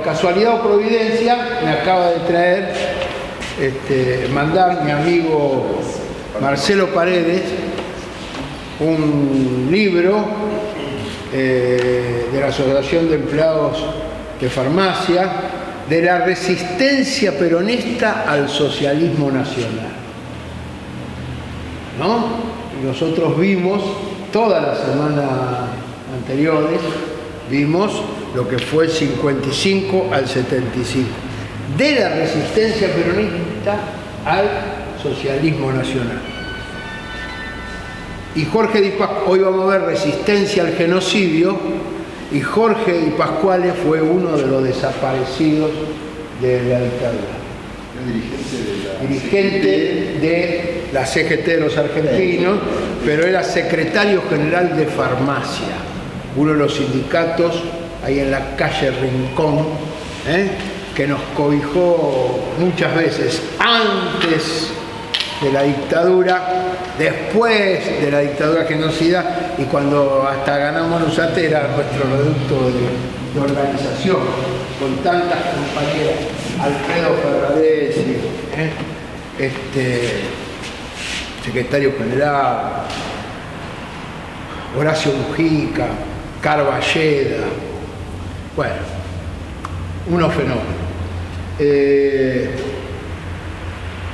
casualidad o providencia, me acaba de traer, mandar mi amigo Marcelo Paredes un libro de la Asociación de Empleados de Farmacia, de la resistencia peronista al socialismo nacional, ¿no? Nosotros vimos, toda la semana anteriores, vimos lo que fue el 55 al 75, de la resistencia peronista al socialismo nacional. Y Jorge Di Pasquale, hoy vamos a ver resistencia al genocidio, y Jorge Di Pasquale fue uno de los desaparecidos de la dictadura. Dirigente de la CGT de los argentinos, pero era secretario general de farmacia, uno de los sindicatos ahí en la calle Rincón, que nos cobijó muchas veces antes de la dictadura, después de la dictadura genocida, y cuando hasta ganamos Lusate era nuestro reducto de organización, con tantas compañeras, Alfredo Ferraresi, secretario general, Horacio Mujica, Carballeda, bueno, unos fenómenos.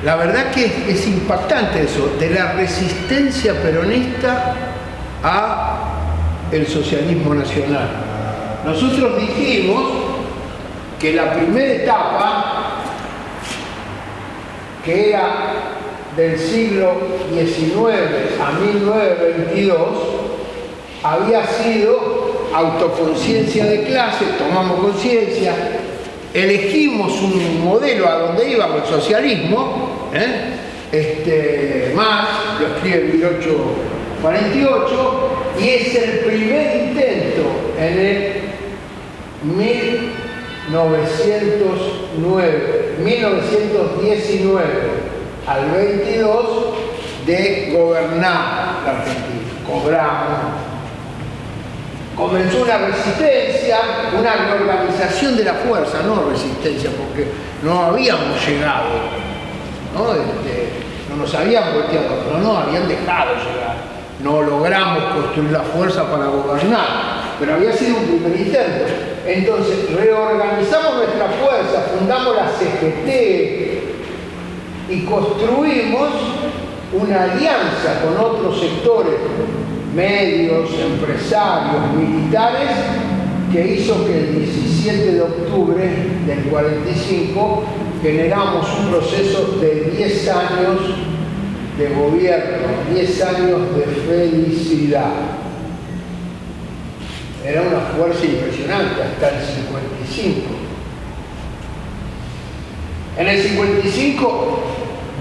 La verdad que es impactante eso, de la resistencia peronista a el socialismo nacional. Nosotros dijimos que la primera etapa, que era del siglo XIX a 1922, había sido autoconciencia de clase, tomamos conciencia, elegimos un modelo a donde íbamos, el socialismo, Marx lo escribe en 1848, y es el primer intento en el 1919 al 22 de gobernar la Argentina. Cobramos. Comenzó una resistencia, una reorganización de la fuerza, no resistencia, porque no habíamos llegado, no nos habían volteado, pero no habían dejado llegar. No logramos construir la fuerza para gobernar, pero había sido un primer intento. Entonces reorganizamos nuestra fuerza, fundamos la CGT y construimos una alianza con otros sectores, medios, empresarios, militares, que hizo que el 17 de octubre del 45 generamos un proceso de 10 años de gobierno, 10 años de felicidad. Era una fuerza impresionante hasta el 55. En el 55,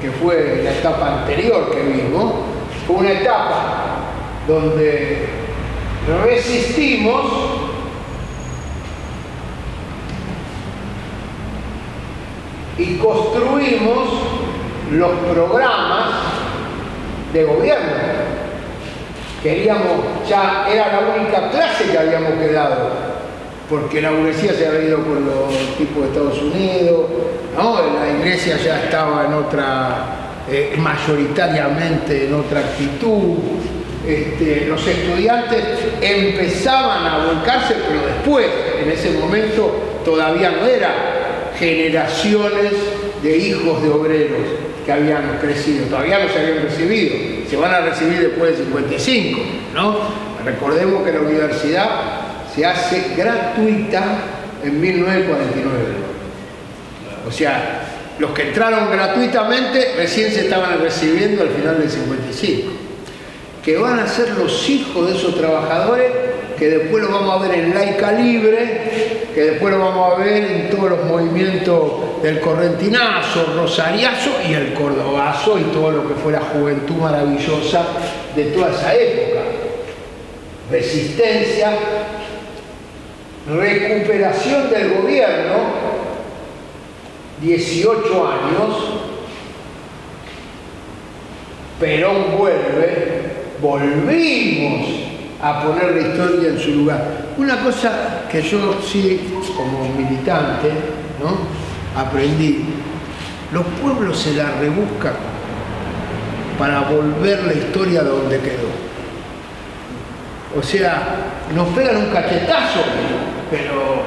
que fue la etapa anterior que vimos, fue una etapa donde resistimos y construimos los programas de gobierno. Queríamos, ya era la única clase que habíamos quedado, porque la burguesía se había ido con los tipos de Estados Unidos, ¿no? La iglesia ya estaba en otra, mayoritariamente en otra actitud. Los estudiantes empezaban a volcarse, pero después, en ese momento, todavía no eran generaciones de hijos de obreros que habían crecido, todavía no se habían recibido, se van a recibir después del 55, ¿no? Recordemos que la universidad se hace gratuita en 1949. O sea, los que entraron gratuitamente recién se estaban recibiendo al final del 55. Que van a ser los hijos de esos trabajadores, que después lo vamos a ver en Laica Libre, que después lo vamos a ver en todos los movimientos del correntinazo, rosariazo y el cordobazo y todo lo que fue la juventud maravillosa de toda esa época. Resistencia, recuperación del gobierno, 18 años, Perón vuelve, volvimos a poner la historia en su lugar. Una cosa que yo sí, como militante, ¿no?, aprendí: los pueblos se la rebuscan para volver la historia donde quedó. O sea, nos pegan un cachetazo, pero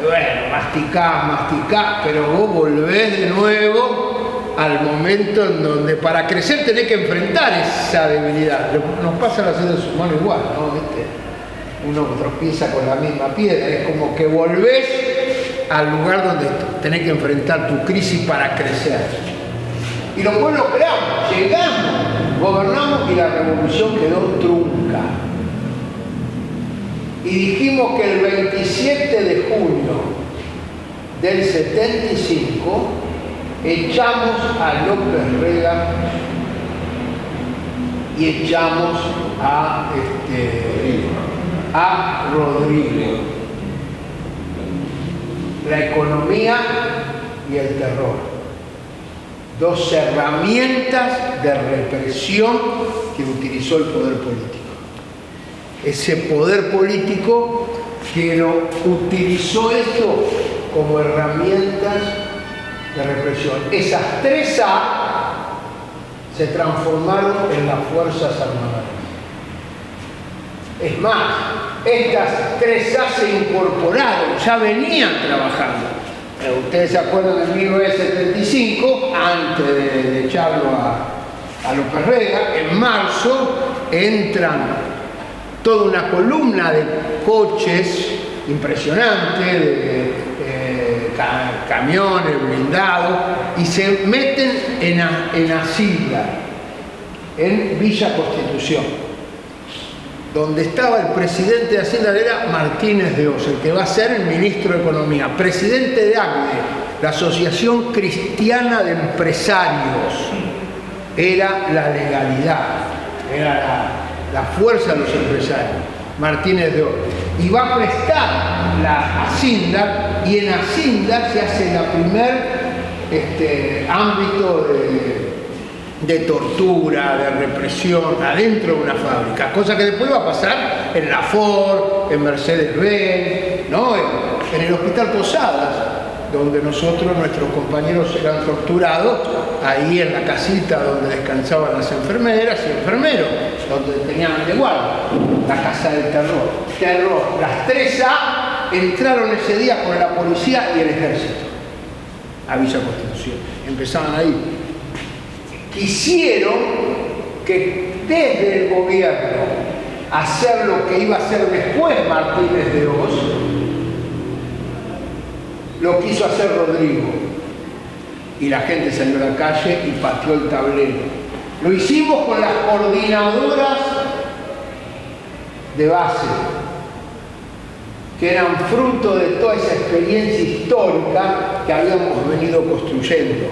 bueno, masticás, pero vos volvés de nuevo al momento en donde para crecer tenés que enfrentar esa debilidad. Nos pasa a los seres humanos igual, ¿no? ¿Viste? Uno tropieza con la misma piedra, es como que volvés al lugar donde tenés que enfrentar tu crisis para crecer. Y los pueblos creamos, llegamos, gobernamos y la revolución quedó trunca. Y dijimos que el 27 de junio del 75 echamos a López Rega y echamos a Rodrigo. La economía y el terror. Dos herramientas de represión que utilizó el poder político. Ese poder político que lo utilizó esto como herramientas de represión. Esas 3A se transformaron en las Fuerzas Armadas. Es más, estas 3A se incorporaron, ya venían trabajando. Ustedes se acuerdan de 1975, antes de echarlo a López Rega, en marzo entran toda una columna de coches impresionante, de camiones blindados, y se meten en Asinda, en Villa Constitución, donde estaba el presidente de Hacienda, era Martínez de Oz, el que va a ser el ministro de Economía, presidente de ACDE, la Asociación Cristiana de Empresarios. Era la legalidad, era la fuerza de los empresarios, Martínez de Oz. Y va a prestar la Hacienda, y en Hacienda se hace la primer ámbito de tortura, de represión, adentro de una fábrica, cosa que después va a pasar en la Ford, en Mercedes-Benz, ¿no?, en el Hospital Posadas, donde nuestros compañeros eran torturados, ahí en la casita donde descansaban las enfermeras y enfermeros, donde tenían de guardia, la casa del terror. Las 3A entraron ese día con la policía y el ejército a Villa Constitución. Empezaban ahí. Quisieron que desde el gobierno hacer lo que iba a hacer después Martínez de Oz, lo quiso hacer Rodrigo. Y la gente salió a la calle y pateó el tablero. Lo hicimos con las coordinadoras de base, que eran fruto de toda esa experiencia histórica que habíamos venido construyendo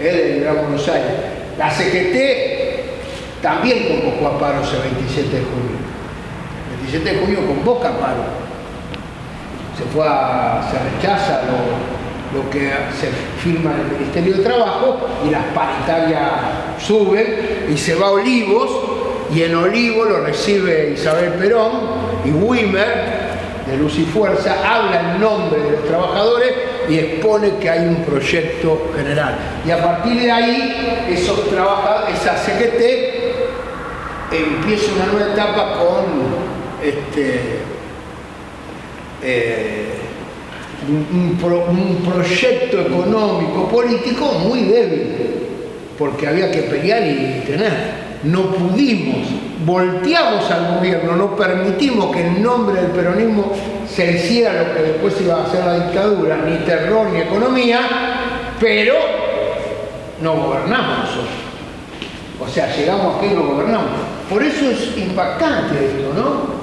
del Gran Buenos Aires. La CGT también convocó a paro ese 27 de junio. El 27 de junio convoca a paro. Se rechaza lo que se firma en el Ministerio de Trabajo, y las paritarias suben y se va a Olivos, y en Olivos lo recibe Isabel Perón y Wimmer de Luz y Fuerza, habla en nombre de los trabajadores y expone que hay un proyecto general. Y a partir de ahí, esa CGT empieza una nueva etapa con un proyecto económico, político muy débil, porque había que pelear y tener. No pudimos, volteamos al gobierno, no permitimos que en nombre del peronismo se hiciera lo que después iba a hacer la dictadura, ni terror ni economía, pero no gobernamos nosotros. O sea, llegamos aquí y no gobernamos. Por eso es impactante esto, ¿no?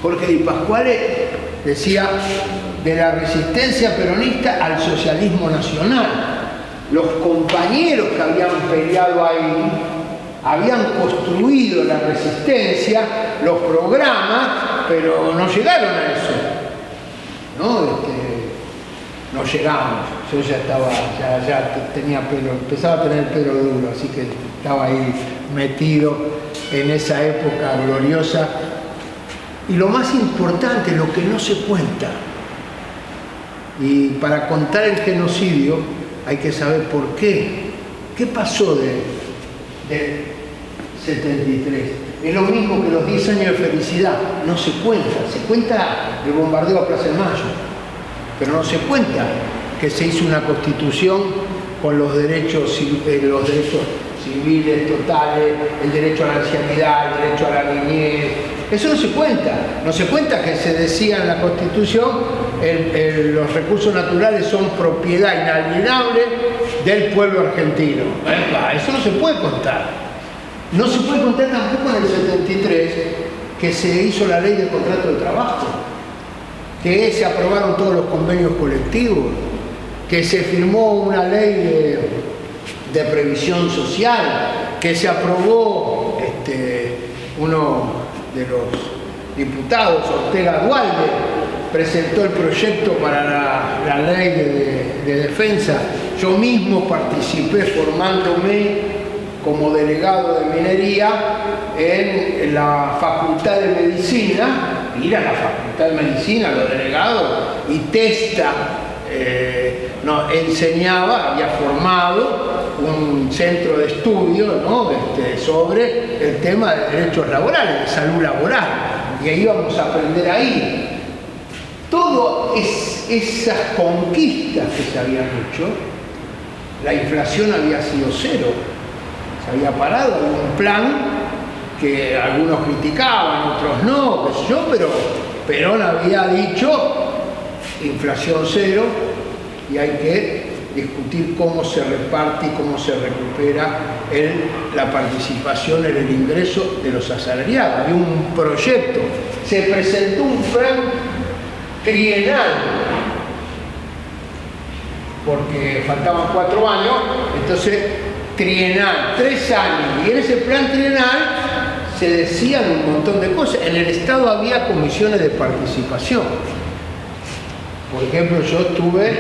Jorge Di Pasquale decía: de la resistencia peronista al socialismo nacional. Los compañeros que habían peleado ahí habían construido la resistencia, los programas, pero no llegaron a eso, ¿no? No llegamos. Yo ya tenía pelo, empezaba a tener pelo duro, así que estaba ahí metido en esa época gloriosa Y lo más importante, lo que no se cuenta. Y para contar el genocidio hay que saber por qué. ¿Qué pasó de 73? Es lo mismo que los 10 años de felicidad. No se cuenta. Se cuenta el bombardeo a Plaza de Mayo. Pero no se cuenta que se hizo una constitución con los derechos civiles totales, el derecho a la ancianidad, el derecho a la niñez. Eso no se cuenta. No se cuenta que se decía en la Constitución los recursos naturales son propiedad inalienable del pueblo argentino. Eso no se puede contar. No se puede contar tampoco en el 73 que se hizo la ley del contrato de trabajo, que se aprobaron todos los convenios colectivos, que se firmó una ley de previsión social, que se aprobó uno de los diputados, Ortega Duhalde, presentó el proyecto para la ley de defensa. Yo mismo participé formándome como delegado de minería en la Facultad de Medicina, ir a la Facultad de Medicina, los delegados, y Testa enseñaba, había formado un centro de estudio, ¿no? Sobre el tema de derechos laborales, de salud laboral, y ahí íbamos a aprender ahí. Todas esas conquistas que se habían hecho, la inflación había sido cero, se había parado, había un plan que algunos criticaban, otros no, qué sé yo, pero Perón había dicho inflación cero y hay que discutir cómo se reparte y cómo se recupera la participación en el ingreso de los asalariados. Había un proyecto, se presentó un plan trienal, porque faltaban 4 años, entonces trienal, 3 años, y en ese plan trienal se decían un montón de cosas. En el Estado había comisiones de participación. Por ejemplo, yo estuve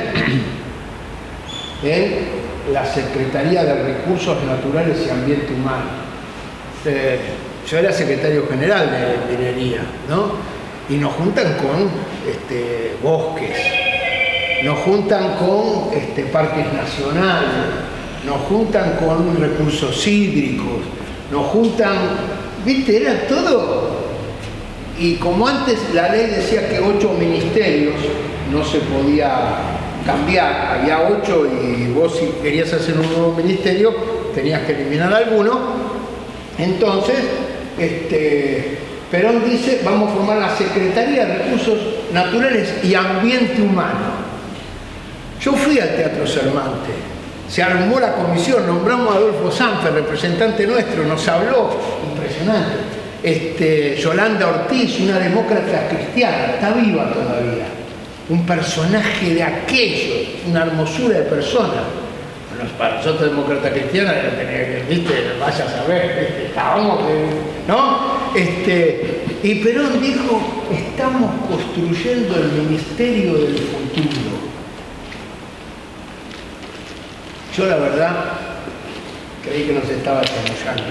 en la Secretaría de Recursos Naturales y Ambiente Humano. Yo era secretario general de minería, ¿no? Y nos juntan con bosques, nos juntan con parques nacionales, nos juntan con recursos hídricos, nos juntan, ¿viste? Era todo. Y como antes la ley decía que 8 ministerios no se podía cambiar, había 8 y vos si querías hacer un nuevo ministerio tenías que eliminar alguno. Entonces, Perón dice, vamos a formar la Secretaría de Recursos Naturales y Ambiente Humano. Yo fui al Teatro Cervantes, se armó la comisión, nombramos a Adolfo Sanfer, representante nuestro, nos habló, impresionante. Yolanda Ortiz, una demócrata cristiana, está viva todavía, un personaje de aquellos, una hermosura de persona. Bueno, para nosotros demócratas cristianas, ¿viste? Vaya a saber, estábamos, ¿no? Y Perón dijo, estamos construyendo el ministerio del futuro. Yo la verdad creí que nos estaba chamullando.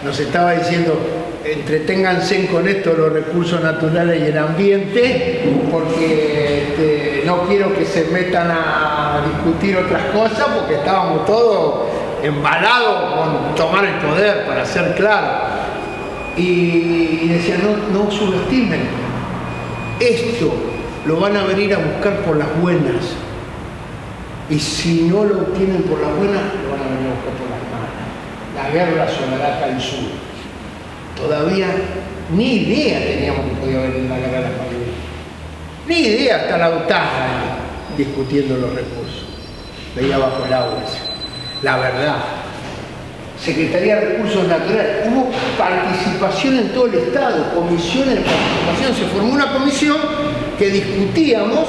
Nos estaba diciendo, entreténganse con esto los recursos naturales y el ambiente, porque no quiero que se metan a discutir otras cosas, porque estábamos todos embalados con tomar el poder, para ser claro. Y decía, no subestimen, esto lo van a venir a buscar por las buenas, y si no lo obtienen por las buenas, lo van a venir a buscar por las malas. La guerra sonará acá al sur. Todavía ni idea teníamos que podía venir la guerra de las Malvinas. Ni idea, hasta la OTAN discutiendo los recursos. Veía bajo el agua eso. La verdad. Secretaría de Recursos Naturales. Hubo participación en todo el Estado, comisiones de participación. Se formó una comisión que discutíamos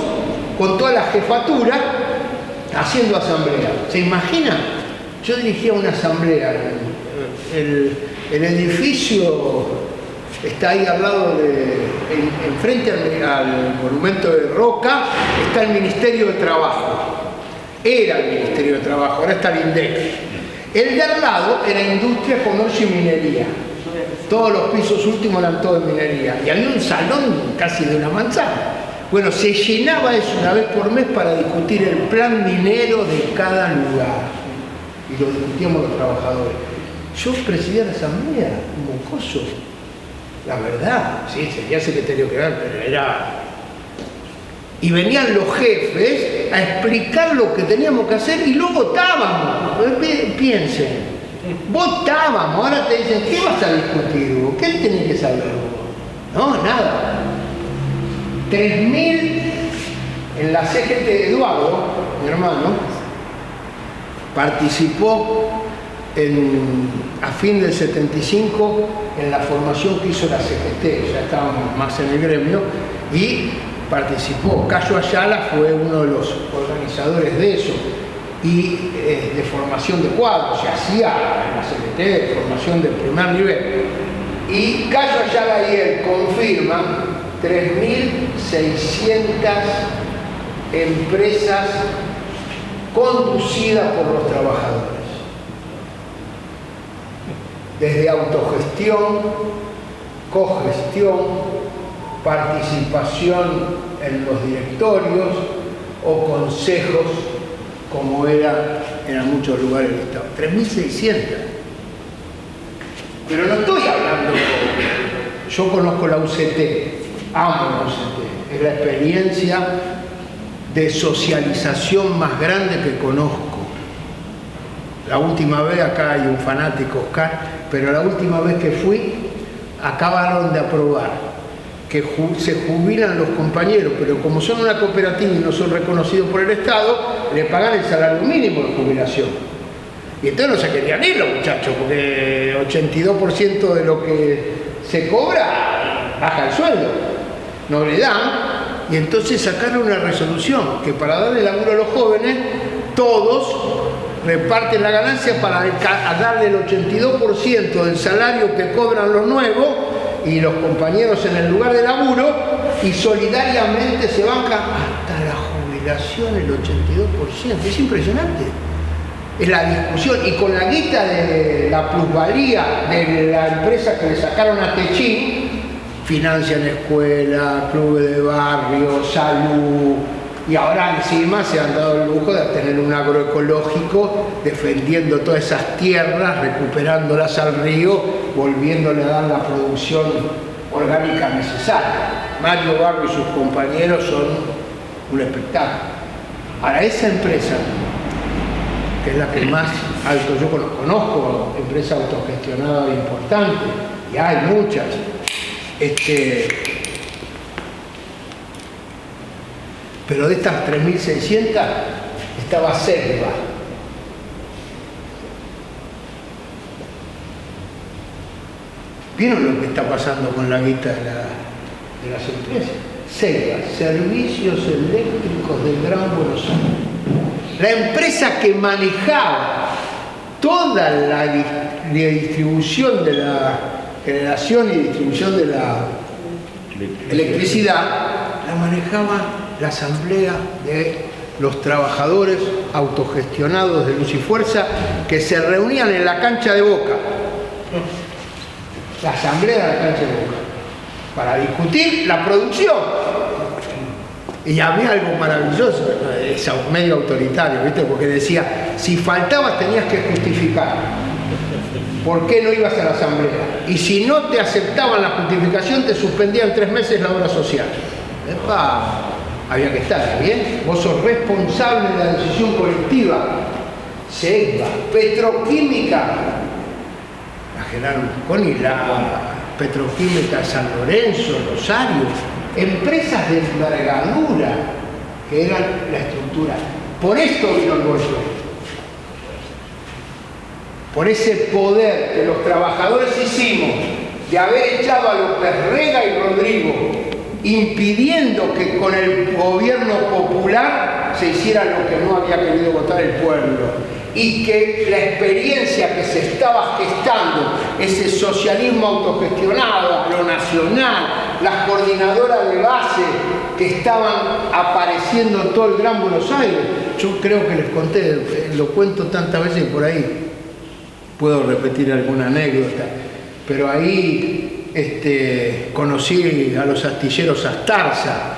con toda la jefatura haciendo asamblea. ¿Se imagina? Yo dirigía una asamblea. El edificio está ahí al lado enfrente al monumento de Roca, está el Ministerio de Trabajo. Era el Ministerio de Trabajo, ahora está el INDEC. El de al lado era Industria, Comercio y Minería. todos los pisos últimos eran todos de minería, y había un salón casi de una manzana. Bueno, se llenaba eso una vez por mes para discutir el plan minero de cada lugar, y lo discutíamos los trabajadores. Yo presidía la asamblea, un mocoso, la verdad, sí, sería secretario general, pero era... Y venían los jefes a explicar lo que teníamos que hacer y luego votábamos. Piensen, votábamos, ahora te dicen, ¿qué vas a discutir vos? ¿Qué tenés que saber vos? No, nada. 3.000 en la CGT de Eduardo, mi hermano, participó a fin del 75 en la formación que hizo la CGT, ya estábamos más en el gremio, y participó. Cayo Ayala fue uno de los organizadores de eso, y de formación de cuadros, se hacía en la CGT de formación de primer nivel. Y Cayo Ayala y él confirman 3.600 empresas conducidas por los trabajadores. Desde autogestión, cogestión, participación en los directorios o consejos, como era en muchos lugares del Estado. 3.600. Pero no estoy hablando, yo conozco la UCT, amo la UCT, es la experiencia de socialización más grande que conozco. La última vez, acá hay un fanático, Oscar, pero la última vez que fui, acabaron de aprobar que se jubilan los compañeros, pero como son una cooperativa y no son reconocidos por el Estado, le pagan el salario mínimo de jubilación. Y entonces no se querían ir los muchachos, porque el 82% de lo que se cobra baja el sueldo, no le dan, y entonces sacaron una resolución que para darle laburo a los jóvenes, todos reparten la ganancia para darle el 82% del salario que cobran los nuevos y los compañeros en el lugar de laburo, y solidariamente se banca hasta la jubilación el 82%. Es impresionante. Es la discusión, y con la guita de la plusvalía de la empresa que le sacaron a Techín, financian escuelas, clubes de barrio, salud, y ahora encima se han dado el lujo de tener un agroecológico defendiendo todas esas tierras, recuperándolas al río, volviéndole a dar la producción orgánica necesaria. Mario Barrio y sus compañeros son un espectáculo. Ahora, esa empresa, que es la que más alto, yo conozco empresas autogestionadas importantes, y hay muchas, pero de estas 3.600 estaba Selva. ¿Vieron lo que está pasando con la guita de las empresas? Selva, Servicios Eléctricos del Gran Buenos Aires. La empresa que manejaba toda la distribución de la generación y distribución de la electricidad, la manejaba la asamblea de los trabajadores autogestionados de Luz y Fuerza, que se reunían en la cancha de Boca. La asamblea de la cancha de Boca, para discutir la producción. Y había algo maravilloso, es medio autoritario, ¿viste? Porque decía, si faltabas tenías que justificar por qué no ibas a la asamblea. Y si no te aceptaban la justificación, te suspendían 3 meses la obra social. ¡Epa! Había que estar, ¿bien? Vos sos responsable de la decisión colectiva. Selva, Petroquímica, la General Mosconi, la Petroquímica San Lorenzo, Rosario, empresas de envergadura, que eran la estructura. Por esto vino el golpe. Por ese poder que los trabajadores hicimos de haber echado a López Rega y Rodrigo, impidiendo que con el gobierno popular se hiciera lo que no había querido votar el pueblo, y que la experiencia que se estaba gestando, ese socialismo autogestionado, lo nacional, las coordinadoras de base que estaban apareciendo en todo el Gran Buenos Aires. Yo creo que les conté, lo cuento tantas veces y por ahí puedo repetir alguna anécdota, pero ahí conocí a los astilleros Astarza,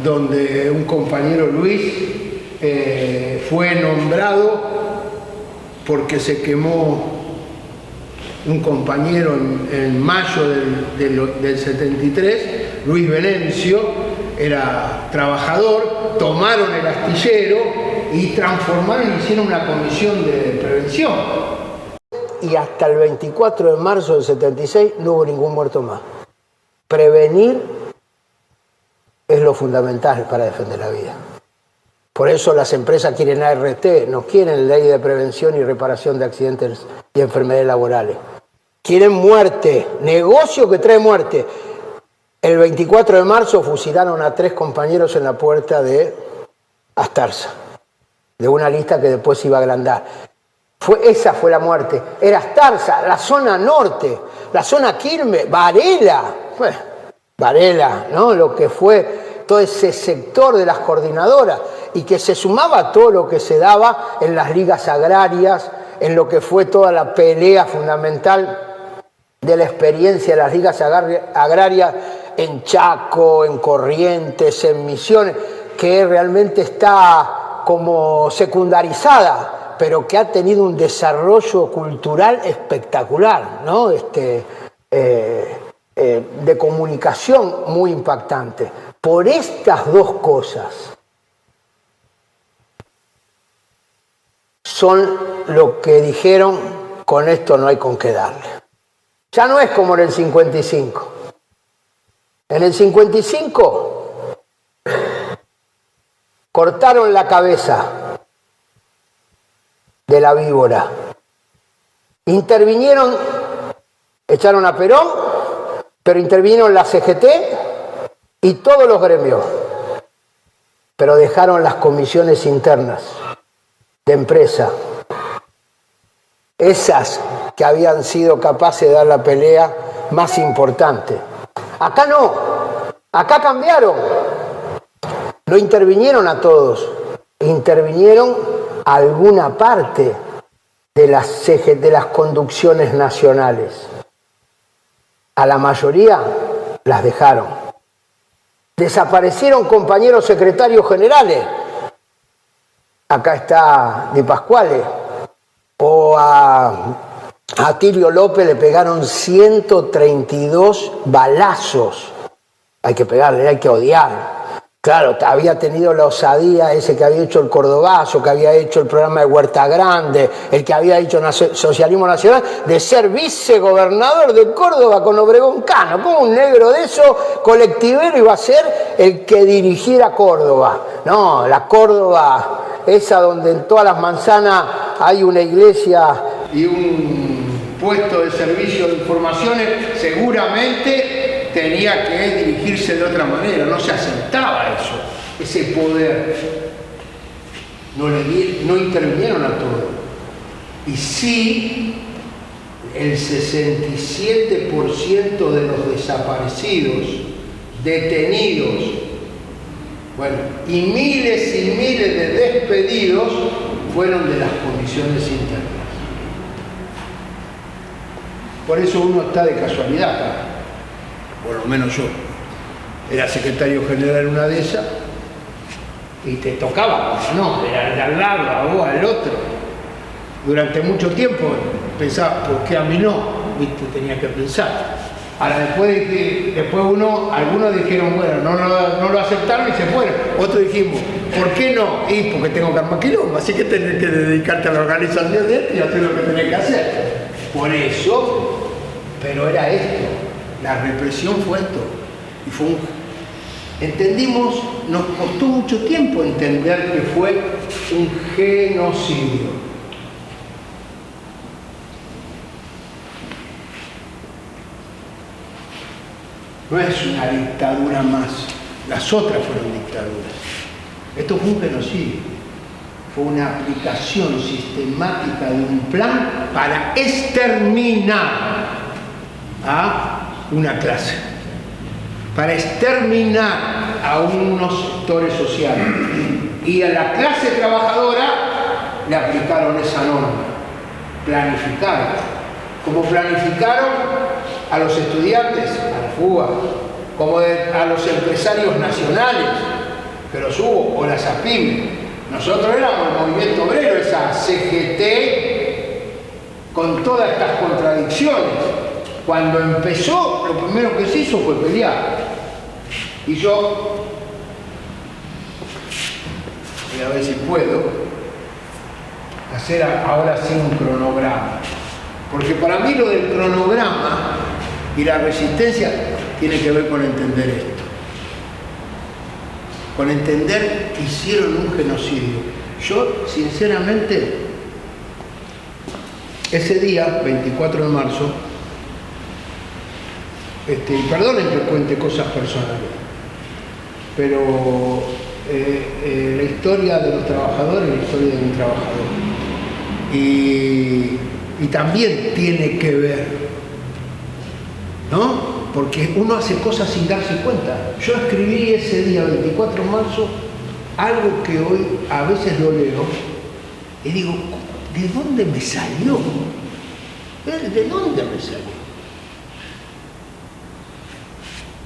donde un compañero Luis fue nombrado porque se quemó un compañero en mayo del 73, Luis Venencio, era trabajador, tomaron el astillero y transformaron y hicieron una comisión de prevención. Y hasta el 24 de marzo del 76 no hubo ningún muerto más. Prevenir es lo fundamental para defender la vida. Por eso las empresas quieren ART, no quieren ley de prevención y reparación de accidentes y enfermedades laborales. Quieren muerte, negocio que trae muerte. El 24 de marzo fusilaron a 3 compañeros en la puerta de Astarza, de una lista que después se iba a agrandar. Esa fue la muerte. Era Astarza, la zona norte, la zona Quilmes, Varela, ¿no? Lo que fue todo ese sector de las coordinadoras y que se sumaba a todo lo que se daba en las ligas agrarias, en lo que fue toda la pelea fundamental de la experiencia de las ligas agrarias en Chaco, en Corrientes, en Misiones, que realmente está como secundarizada, pero que ha tenido un desarrollo cultural espectacular, ¿no? De comunicación muy impactante. Por estas dos cosas son lo que dijeron, con esto no hay con qué darle. Ya no es como en el 55. En el 55 cortaron la cabeza de la víbora. Intervinieron, echaron a Perón, pero intervinieron la CGT y todos los gremios. Pero dejaron las comisiones internas de empresa. Esas que habían sido capaces de dar la pelea más importante. Acá no, acá cambiaron. No intervinieron a todos, intervinieron a alguna parte de las conducciones nacionales. A la mayoría las dejaron. Desaparecieron compañeros secretarios generales. Acá está Di Pasquale. O a Atilio López le pegaron 132 balazos. Hay que pegarle, hay que odiar. Claro, había tenido la osadía ese que había hecho el Cordobazo, que había hecho el programa de Huerta Grande, el que había hecho Socialismo Nacional, de ser vicegobernador de Córdoba con Obregón Cano. ¿Cómo un negro de eso, colectivero, iba a ser el que dirigiera Córdoba? No, la Córdoba, esa donde en todas las manzanas hay una iglesia y un puesto de servicio de informaciones, seguramente tenía que dirigirse de otra manera, no se aceptaba eso, ese poder. No intervinieron a todo. Y sí, el 67% de los desaparecidos, detenidos, bueno, y miles de despedidos fueron de las comisiones internas. Por eso uno está de casualidad acá. Por lo menos yo, era secretario general en una de esas, y te tocaba, no, era de al lado, a vos, al otro. Durante mucho tiempo pensaba, ¿por qué a mí no? ¿Viste? Tenía que pensar. Ahora, después algunos dijeron, bueno, no lo aceptaron y se fueron. Otros dijimos, ¿por qué no? Y porque tengo que armar quilombo, así que tenés que dedicarte a la organización de esto y hacer lo que tenés que hacer. Por eso, pero era esto. La represión fue esto. Y fue entendimos, nos costó mucho tiempo entender que fue un genocidio. No es una dictadura más. Las otras fueron dictaduras. Esto fue un genocidio. Fue una aplicación sistemática de un plan para exterminar a una clase, para exterminar a unos sectores sociales. Y a la clase trabajadora le aplicaron esa norma. Planificaron. Como planificaron a los estudiantes a la fuga, como a los empresarios nacionales, que los hubo, o las APIME. Nosotros éramos el movimiento obrero, esa CGT, con todas estas contradicciones. Cuando empezó, lo primero que se hizo fue pelear. Y yo, voy a ver si puedo hacer ahora sí un cronograma. Porque para mí lo del cronograma y la resistencia tiene que ver con entender esto. Con entender que hicieron un genocidio. Yo, sinceramente, ese día, 24 de marzo, perdonen que cuente cosas personales, pero la historia de los trabajadores es la historia de un trabajador. Y también tiene que ver, ¿no? Porque uno hace cosas sin darse cuenta. Yo escribí ese día, 24 de marzo, algo que hoy a veces lo leo y digo, ¿de dónde me salió? ¿De dónde me salió?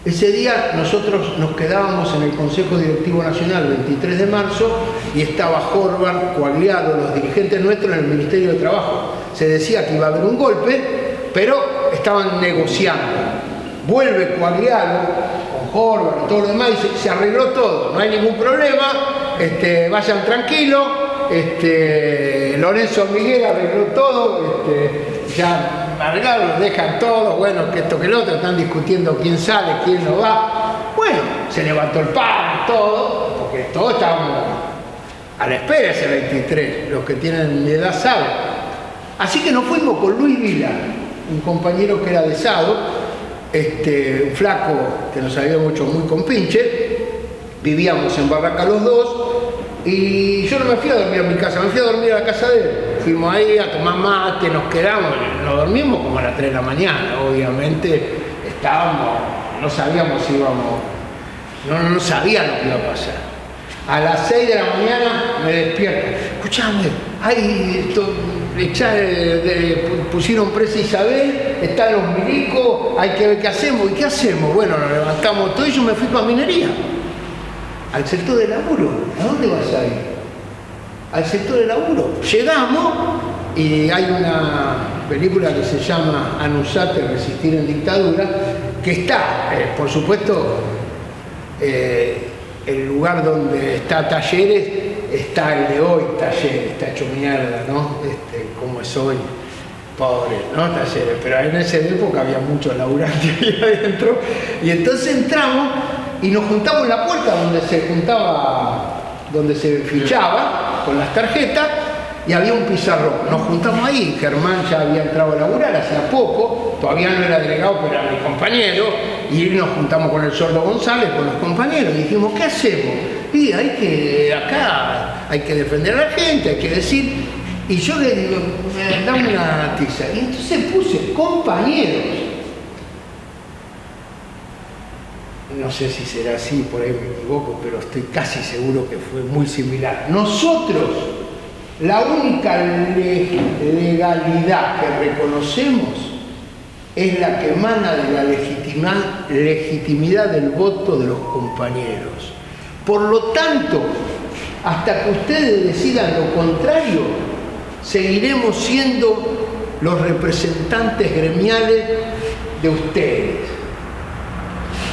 Ese día nosotros nos quedábamos en el Consejo Directivo Nacional, 23 de marzo, y estaba Horvath, Quagliado, los dirigentes nuestros en el Ministerio de Trabajo. Se decía que iba a haber un golpe, pero estaban negociando. Vuelve Quagliado con Horvath y todo lo demás y se arregló todo, no hay ningún problema, vayan tranquilos, Lorenzo Miguel arregló todo, ya arreglaron, dejan todo, bueno, que esto que lo otro, están discutiendo quién sale, quién no va. Bueno, se levantó el pan, todo, porque todos estábamos a la espera ese 23, los que tienen mi edad saben. Así que nos fuimos con Luis Vila, un compañero que era de Sado, un flaco que nos había mucho muy compinche, vivíamos en Barraca los dos, y yo no me fui a dormir a mi casa, me fui a dormir a la casa de él. Fuimos ahí a tomar mate, nos quedamos, nos dormimos como a las 3 de la mañana, obviamente no sabíamos si íbamos, no sabía lo que iba a pasar. A las 6 de la mañana me despierto, escuchame, pusieron presa Isabel, están los milicos, hay que ver qué hacemos. ¿Y qué hacemos? Bueno, nos levantamos todo y yo me fui para minería, al sector de laburo. ¿A dónde vas a ir? Al sector de laburo. Llegamos y hay una película que se llama Anusate, Resistir en Dictadura, que está, por supuesto, el lugar donde está Talleres, está el de hoy, Talleres, está hecho mierda, ¿no? Como es hoy, pobre, ¿no? Talleres, pero en esa época había muchos laburantes ahí adentro, y entonces entramos y nos juntamos en la puerta donde se fichaba con las tarjetas, y había un pizarrón. Nos juntamos ahí, Germán ya había entrado a laburar hacía poco, todavía no era delegado, pero era mi compañero, y nos juntamos con el Sordo González, con los compañeros, y dijimos, ¿qué hacemos? Y acá hay que defender a la gente, hay que decir, y yo le digo, dame una tiza, y entonces puse compañeros. No sé si será así, por ahí me equivoco, pero estoy casi seguro que fue muy similar. Nosotros, la única legalidad que reconocemos es la que emana de la legitimidad del voto de los compañeros. Por lo tanto, hasta que ustedes decidan lo contrario, seguiremos siendo los representantes gremiales de ustedes.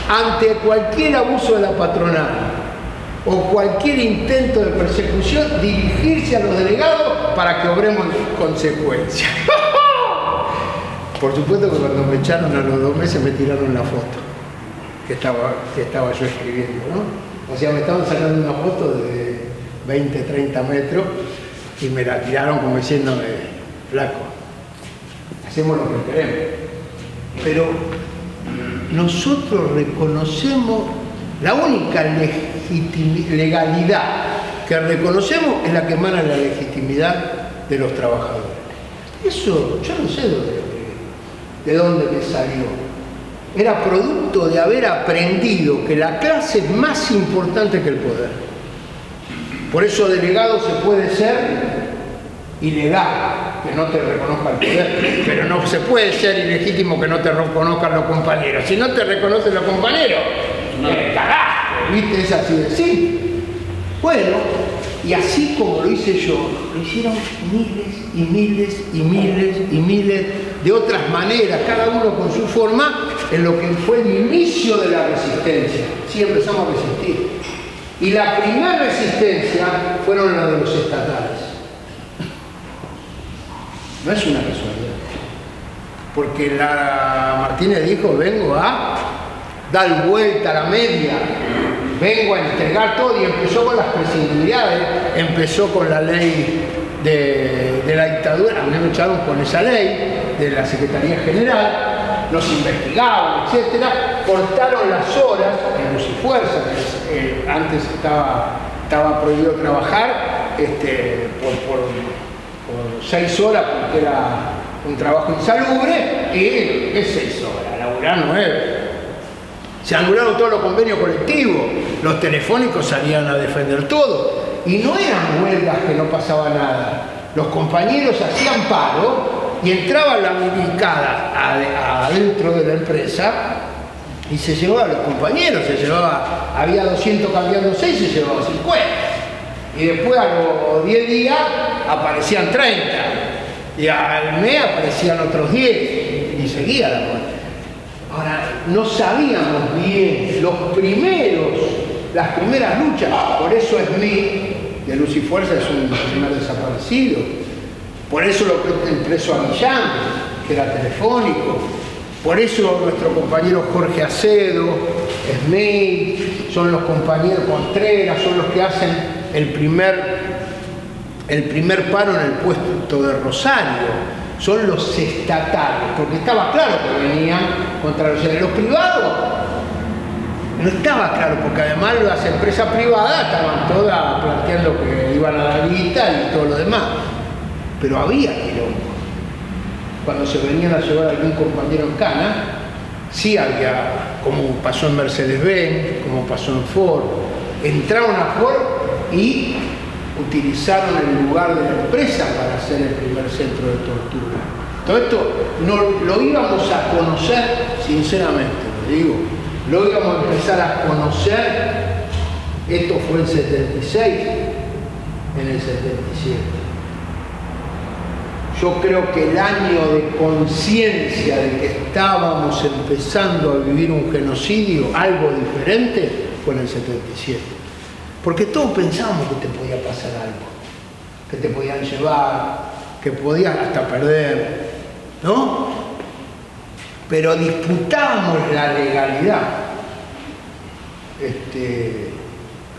Ante cualquier abuso de la patronal o cualquier intento de persecución, dirigirse a los delegados para que obremos en consecuencia. Por supuesto que cuando me echaron a los 2 meses me tiraron la foto que estaba yo escribiendo, ¿no? O sea, me estaban sacando una foto de 20, 30 metros y me la tiraron como diciéndome, flaco, hacemos lo que queremos. Pero nosotros reconocemos, la única legalidad que reconocemos es la que emana la legitimidad de los trabajadores. Eso, yo no sé de dónde me salió. Era producto de haber aprendido que la clase es más importante que el poder. Por eso delegado se puede ser ilegal, que no te reconozca el poder, pero no se puede ser ilegítimo que no te reconozcan los compañeros. Si no te reconocen los compañeros, cagaste, ¿viste? Es así de simple. Bueno, y así como lo hice yo, lo hicieron miles y miles y miles y miles de otras maneras, cada uno con su forma, en lo que fue el inicio de la resistencia. Sí, empezamos a resistir. Y la primera resistencia fueron las de los estatales. No es una casualidad. Porque Martínez dijo, vengo a dar vuelta a la media, vengo a entregar todo, y empezó con las prescindibilidades, empezó con la ley de la dictadura. A mí me echaron con esa ley de la Secretaría General, nos investigaban, etcétera, cortaron las horas en Luz y Fuerza, que antes estaba prohibido trabajar por 6 horas porque era un trabajo insalubre, y ¿qué 6 horas? Laburar 9. Se anularon todos los convenios colectivos, los telefónicos salían a defender todo, y no eran huelgas que no pasaba nada. Los compañeros hacían paro y entraba la milicada adentro de la empresa y se llevaba a los compañeros, había 200 cambiándose y se llevaba 50. Y después a los 10 días aparecían 30, y al mes aparecían otros 10, y seguía la cosa. Ahora, no sabíamos bien las primeras luchas, por eso Smith, de Luz y Fuerza, es un primer desaparecido. Por eso el preso a Millán, que era telefónico. Por eso nuestro compañero Jorge Acedo, Smith, son los compañeros Contreras, son los que hacen el primer paro en el puesto de Rosario. Son los estatales, porque estaba claro que venían contra los privados. No estaba claro, porque además las empresas privadas estaban todas planteando que iban a dar guita y todo lo demás. Pero había quilombo. Cuando se venían a llevar a algún compañero en cana, sí había, como pasó en Mercedes-Benz, como pasó en Ford. Entraron a Ford y utilizaron el lugar de la empresa para hacer el primer centro de tortura. Todo esto no lo íbamos a conocer, sinceramente lo digo, lo íbamos a empezar a conocer, esto fue en 76, en el 77. Yo creo que el año de conciencia de que estábamos empezando a vivir un genocidio, algo diferente, fue en el 77. Porque todos pensábamos que te podía pasar algo, que te podían llevar, que podías hasta perder, ¿no? Pero disputábamos la legalidad.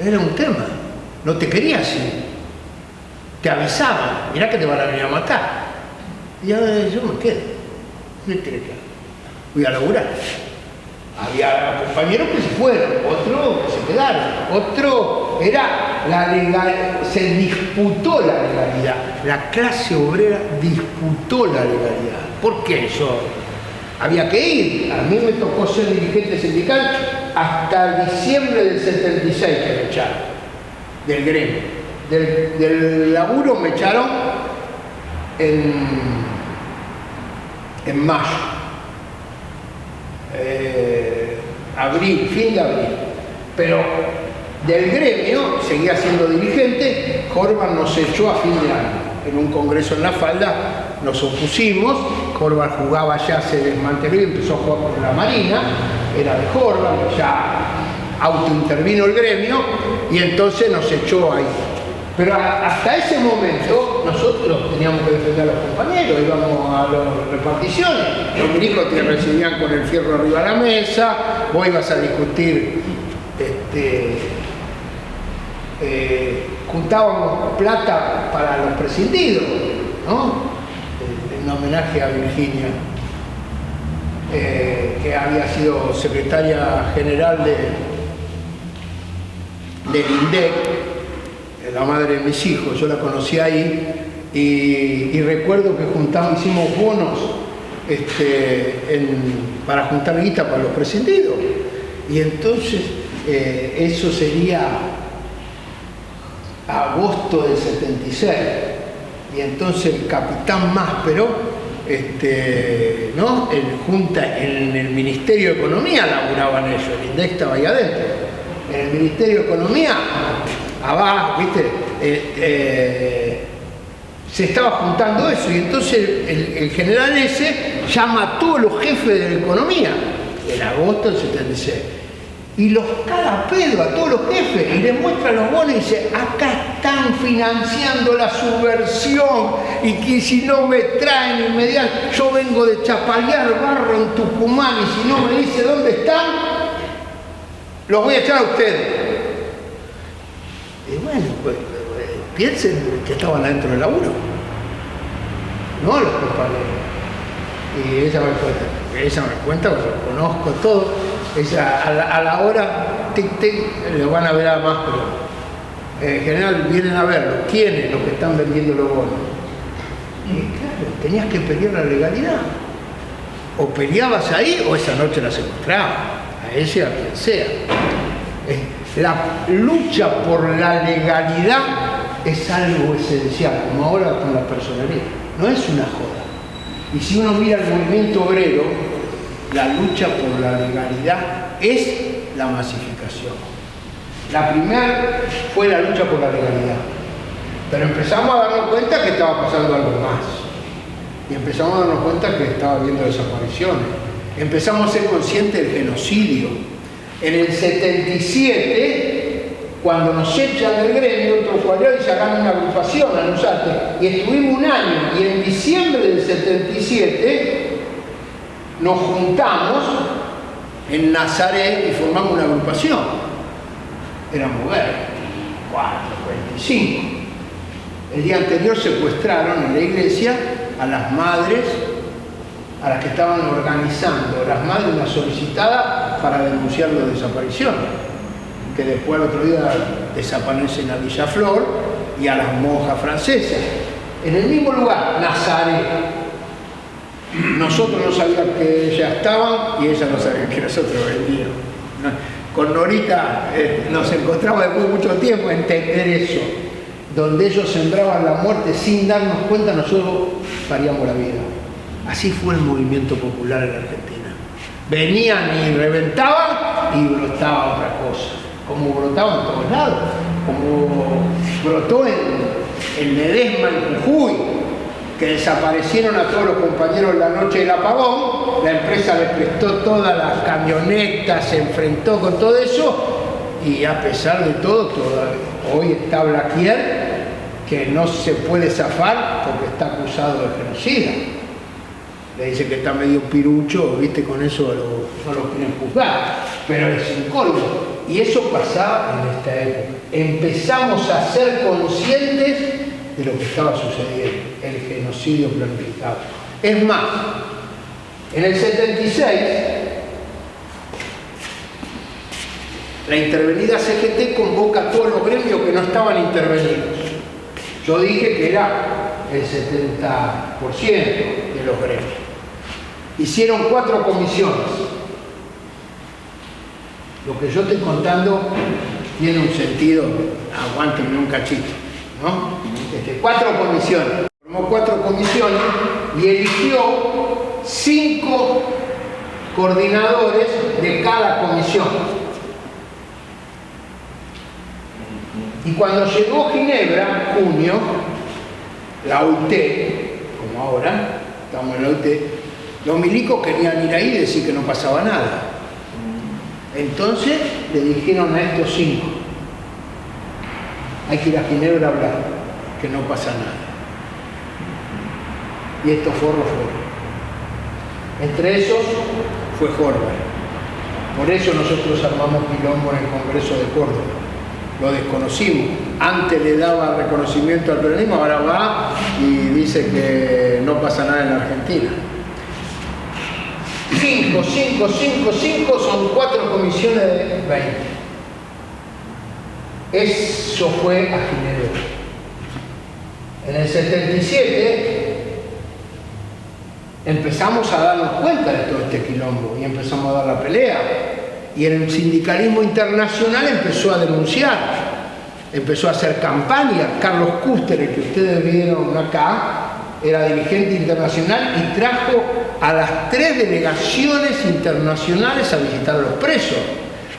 Era un tema, no te querías ir, te avisaban, mirá que te van a venir a matar. Y yo me quedo, ¿qué crees que hago? Voy a laburar. Había compañeros que se fueron, otros que se quedaron, otro era la legalidad, se disputó la legalidad, la clase obrera disputó la legalidad. ¿Por qué? Había que ir, a mí me tocó ser dirigente sindical hasta diciembre del 76 que me echaron, del gremio. Del laburo me echaron en mayo. Abril, fin de abril, pero del gremio seguía siendo dirigente. Jorban nos echó a fin de año en un congreso en La Falda, nos opusimos. Jorban jugaba, ya se desmanteló y empezó a jugar por la Marina, era de Jorban, ya autointervino el gremio y entonces nos echó ahí. Pero hasta ese momento nosotros teníamos que defender a los compañeros, íbamos a las reparticiones, los milicos te recibían con el fierro arriba de la mesa, vos ibas a discutir, juntábamos plata para los prescindidos, ¿no? En homenaje a Virginia, que había sido secretaria general del INDEC, la madre de mis hijos. Yo la conocí ahí y recuerdo que hicimos bonos para juntar guita para los prescindidos, y entonces eso sería agosto del 76, y entonces el capitán Máspero, ¿no? En el Ministerio de Economía laburaban ellos, el INDEC estaba ahí adentro. En el Ministerio de Economía, abajo, ¿viste? Se estaba juntando eso, y entonces el general ese llama a todos los jefes de la economía, en agosto del 76, y los caga a pedo a todos los jefes, y les muestra los bonos y dice: acá están financiando la subversión, y que si no me traen inmediatamente, yo vengo de chapalear barro en Tucumán, y si no me dice dónde están, los voy a echar a ustedes. Y bueno, pues piensen que estaban adentro del laburo, no los compañeros. Y ella me cuenta, porque lo conozco todo. Ella a la hora, tic, tic, lo van a ver a más, pero en general vienen a verlo. ¿Quiénes? Los que están vendiendo los bonos. Y claro, tenías que pelear la legalidad. O peleabas ahí o esa noche la secuestraban, a ese, a quien sea. La lucha por la legalidad es algo esencial, como ahora con la personería. No es una joda. Y si uno mira el movimiento obrero, la lucha por la legalidad es la masificación. La primera fue la lucha por la legalidad. Pero empezamos a darnos cuenta que estaba pasando algo más. Y empezamos a darnos cuenta que estaba habiendo desapariciones. Empezamos a ser conscientes del genocidio. En el 77, cuando nos echan del gremio, otro cuadro y sacan una agrupación a Nusate, y estuvimos un año, y en diciembre del 77 nos juntamos en Nazaret y formamos una agrupación. Éramos 24, 25. El día anterior secuestraron en la iglesia a las madres, a las que estaban organizando, las madres, una solicitada para denunciar las desapariciones, que después al otro día desaparecen a Villaflor y a las monjas francesas. En el mismo lugar, Nazaret. Nosotros no sabíamos que ellas estaban y ellas no sabían que nosotros vendíamos. Con Norita nos encontramos después de mucho tiempo a entender eso. Donde ellos sembraban la muerte sin darnos cuenta, nosotros paríamos la vida. Así fue el movimiento popular en la Argentina. Venían y reventaban y brotaba otra cosa. Como brotaba en todos lados. Como brotó en Ledesma, en Jujuy, que desaparecieron a todos los compañeros en la noche del apagón. La empresa les prestó todas las camionetas, se enfrentó con todo eso, y a pesar de todo, hoy está Blaquier, que no se puede zafar porque está acusado de genocida. Le dice que está medio pirucho, viste, con eso no lo quieren juzgar, pero es un colmo. Y eso pasaba en esta época. Empezamos a ser conscientes de lo que estaba sucediendo, el genocidio planificado. Es más, en el 76, la intervenida CGT convoca a todos los gremios que no estaban intervenidos. Yo dije que era el 70% de los gremios. Hicieron 4 comisiones. Lo que yo estoy contando tiene un sentido, aguántenme un cachito, ¿no? 4 comisiones. Formó 4 comisiones y eligió 5 coordinadores de cada comisión. Y cuando llegó Ginebra, junio, la OIT, como ahora, estamos en la OIT, los milicos querían ir ahí y decir que no pasaba nada. Entonces le dijeron a estos 5, hay que ir a Ginebra a hablar, que no pasa nada. Y estos forros fueron. Entre esos fue Jorge. Por eso nosotros armamos quilombo en el Congreso de Córdoba. Lo desconocimos. Antes le daba reconocimiento al peronismo, ahora va y dice que no pasa nada en la Argentina. 5 son 4 comisiones de 20. Eso fue a Ginebra. En el 77 empezamos a darnos cuenta de todo este quilombo y empezamos a dar la pelea. Y el sindicalismo internacional empezó a denunciar. empezó a hacer campaña. Carlos Custer, el que ustedes vieron acá, era dirigente internacional y trajo a las 3 delegaciones internacionales a visitar a los presos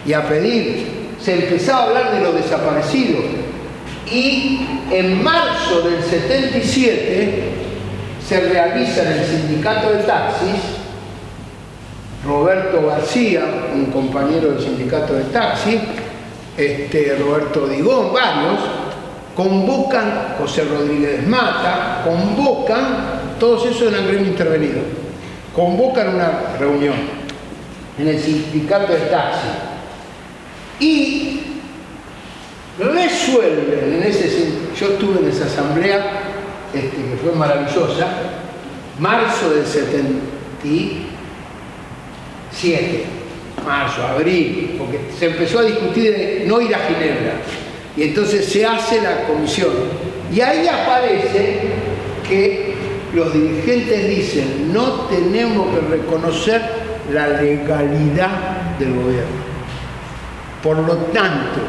y a pedir. Se empezaba a hablar de los desaparecidos. Y en marzo del 77 se realiza en el sindicato de taxis, Roberto García, un compañero del sindicato de taxis, Roberto Digón, varios, convocan, José Rodríguez Mata, convocan, todos esos eran gremio intervenido, convocan una reunión en el sindicato de taxi y resuelven en ese, yo estuve en esa asamblea que fue maravillosa, marzo del 77, marzo, abril, porque se empezó a discutir de no ir a Ginebra. Y entonces se hace la comisión. Y ahí aparece que los dirigentes dicen, no tenemos que reconocer la legalidad del gobierno. Por lo tanto,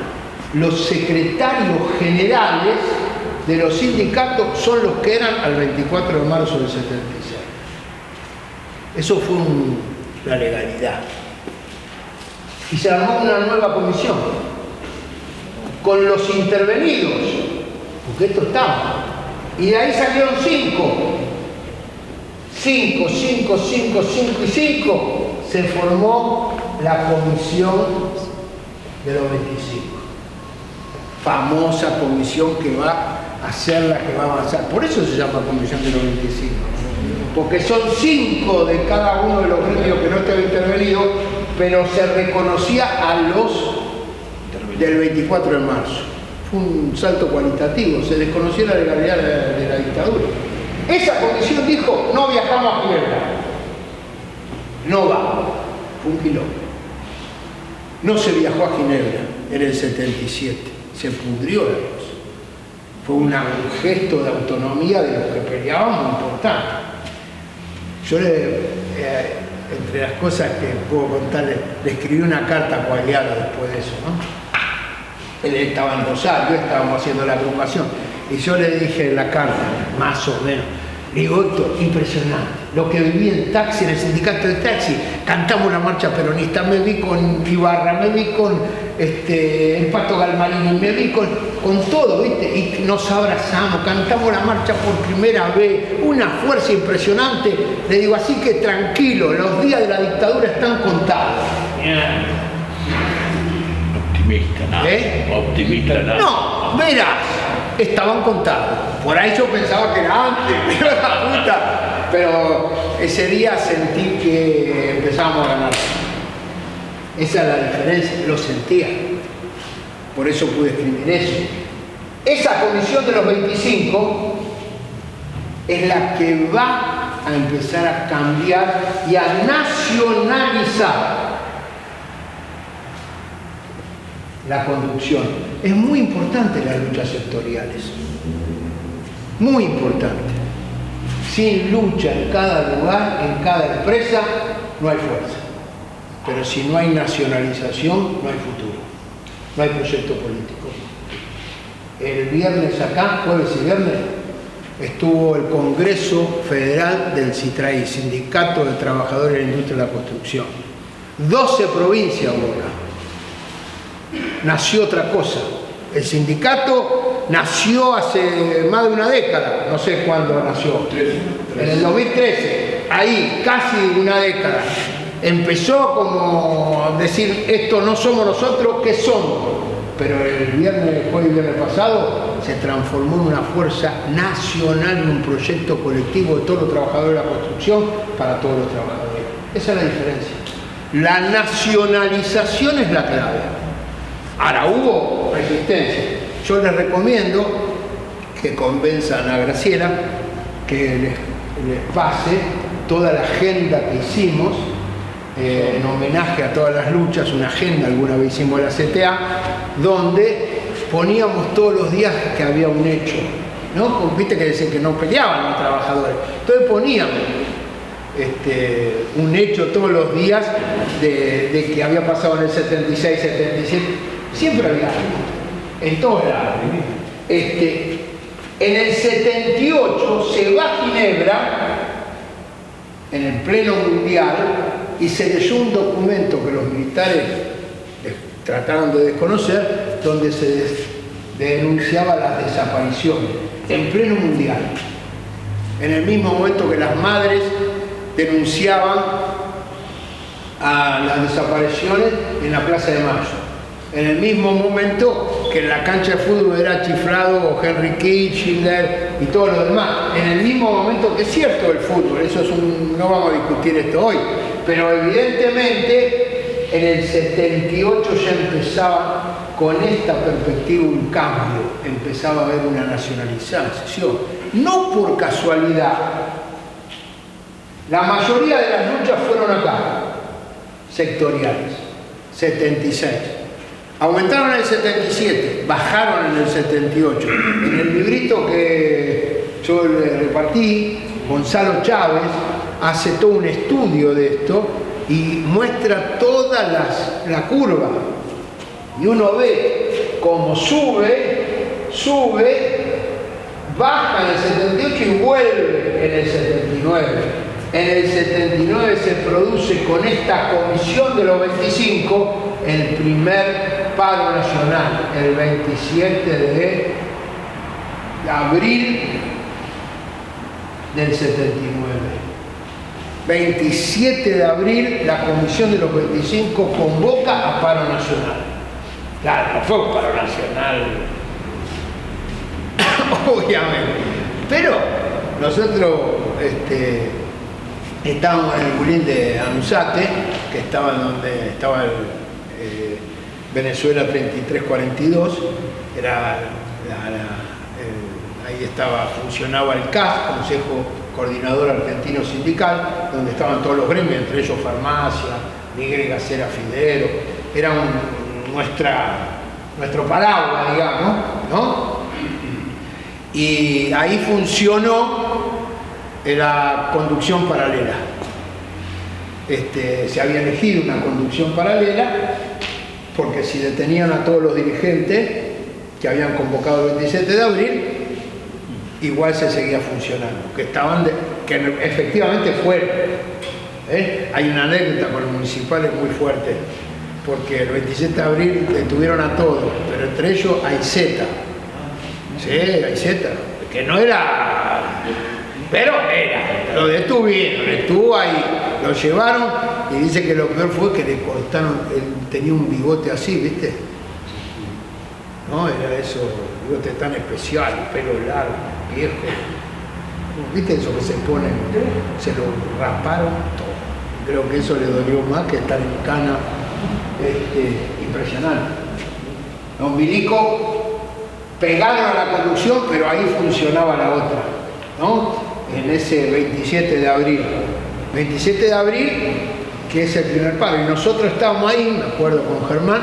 los secretarios generales de los sindicatos son los que eran al 24 de marzo del 76. Eso fue la legalidad. Y se armó una nueva comisión con los intervenidos, porque esto estaba. Y de ahí salieron 5. 5 y 5. Se formó la comisión de los 25. Famosa comisión que va a ser la que va a avanzar. Por eso se llama comisión de los 25. Porque son 5 de cada uno de los gremios que no estaban intervenidos, pero se reconocía a los del 24 de marzo. Fue un salto cualitativo, se desconoció la legalidad de la dictadura. Esa comisión dijo, no viajamos a Ginebra. No va. Fue un quilombo. No se viajó a Ginebra en el 77. Se pudrió la cosa. Fue un gesto de autonomía de los que peleábamos importante. Yo entre las cosas que puedo contarle, le escribí una carta a Coagliano después de eso, ¿no? Él estaba en Rosario, estábamos haciendo la agrupación, y yo le dije en la carta, más o menos, le digo, Héctor, impresionante, lo que viví en taxi, en el sindicato de taxi, cantamos la marcha peronista, me vi con Ibarra, me vi con el Pato Galmarini, me vi con todo, ¿viste? Y nos abrazamos, cantamos la marcha por primera vez, una fuerza impresionante. Le digo, así que tranquilo, los días de la dictadura están contados. Optimista, ¿no? Optimista, ¿no? No, verás, estaban contados. Por ahí yo pensaba que era antes, pero la puta. Pero ese día sentí que empezábamos a ganar. Esa es la diferencia, lo sentía. Por eso pude escribir eso. Esa comisión de los 25 es la que va a empezar a cambiar y a nacionalizar la conducción. Es muy importante las luchas sectoriales. Muy importante. Sin lucha en cada lugar, en cada empresa, no hay fuerza. Pero si no hay nacionalización, no hay futuro. No hay proyecto político. El viernes acá, jueves y viernes, estuvo el Congreso Federal del CITRAI, Sindicato de Trabajadores de la Industria de la Construcción. 12 provincias ahora. Nació otra cosa. El sindicato nació hace más de una década, no sé cuándo nació. En el 2013, ahí, casi una década. Empezó como decir, esto no somos nosotros, ¿qué somos? Pero el jueves y viernes pasado se transformó en una fuerza nacional, en un proyecto colectivo de todos los trabajadores de la construcción para todos los trabajadores. Esa es la diferencia. La nacionalización es la clave. Ahora, hubo resistencia. Yo les recomiendo que convenzan a Graciela que les pase toda la agenda que hicimos en homenaje a todas las luchas, una agenda, alguna vez hicimos la CTA, donde poníamos todos los días que había un hecho, ¿no? Porque viste que decían que no peleaban los trabajadores. Entonces poníamos un hecho todos los días de que había pasado en el 76, 77, siempre había algo. en todos lados. En el 78 se va a Ginebra, en el pleno mundial, y se leyó un documento que los militares trataron de desconocer, donde se denunciaba las desapariciones, en pleno mundial. En el mismo momento que las madres denunciaban a las desapariciones en la Plaza de Mayo. En el mismo momento que en la cancha de fútbol era chiflado Henry Kissinger y todo lo demás. En el mismo momento que es cierto el fútbol, eso es no vamos a discutir esto hoy, pero evidentemente en el 78 ya empezaba con esta perspectiva un cambio, empezaba a haber una nacionalización. No por casualidad, la mayoría de las luchas fueron acá, sectoriales, 76. Aumentaron en el 77, bajaron en el 78. En el librito que yo le repartí, Gonzalo Chávez hace todo un estudio de esto y muestra toda la curva. Y uno ve cómo sube, baja en el 78 y vuelve en el 79. En el 79 se produce con esta comisión de los 25 el primer paro nacional, el 27 de abril del 79. 27 de abril la comisión de los 25 convoca a paro nacional. Claro, no fue un paro nacional, obviamente, pero nosotros estábamos en el Bulín de Anzate, que estaba donde estaba el Venezuela 3342, era ahí funcionaba el CAS, Consejo Coordinador Argentino Sindical, donde estaban todos los gremios, entre ellos farmacia, Miguel Gacera Fidero, era nuestro paraguas, digamos, ¿no? Y ahí funcionó la conducción paralela. Se había elegido una conducción paralela porque si detenían a todos los dirigentes que habían convocado el 27 de abril, igual se seguía funcionando, que efectivamente fueron. Hay una anécdota con los municipales muy fuerte, porque el 27 de abril detuvieron a todos, pero entre ellos hay Z. Sí, hay Z, que no era, pero era, lo detuvieron, estuvo ahí, lo llevaron y dice que lo peor fue que le cortaron, él tenía un bigote así, ¿viste? No, era eso, bigote tan especial, pelo largo, viejo. ¿Viste eso que se ponen? Se lo rasparon todo. Creo que eso le dolió más que estar en cana. Impresionante. Don Milico pegaron a la conducción, pero ahí funcionaba la otra, ¿no? En ese 27 de abril. 27 de abril, que es el primer paro. Y nosotros estábamos ahí, me acuerdo con Germán,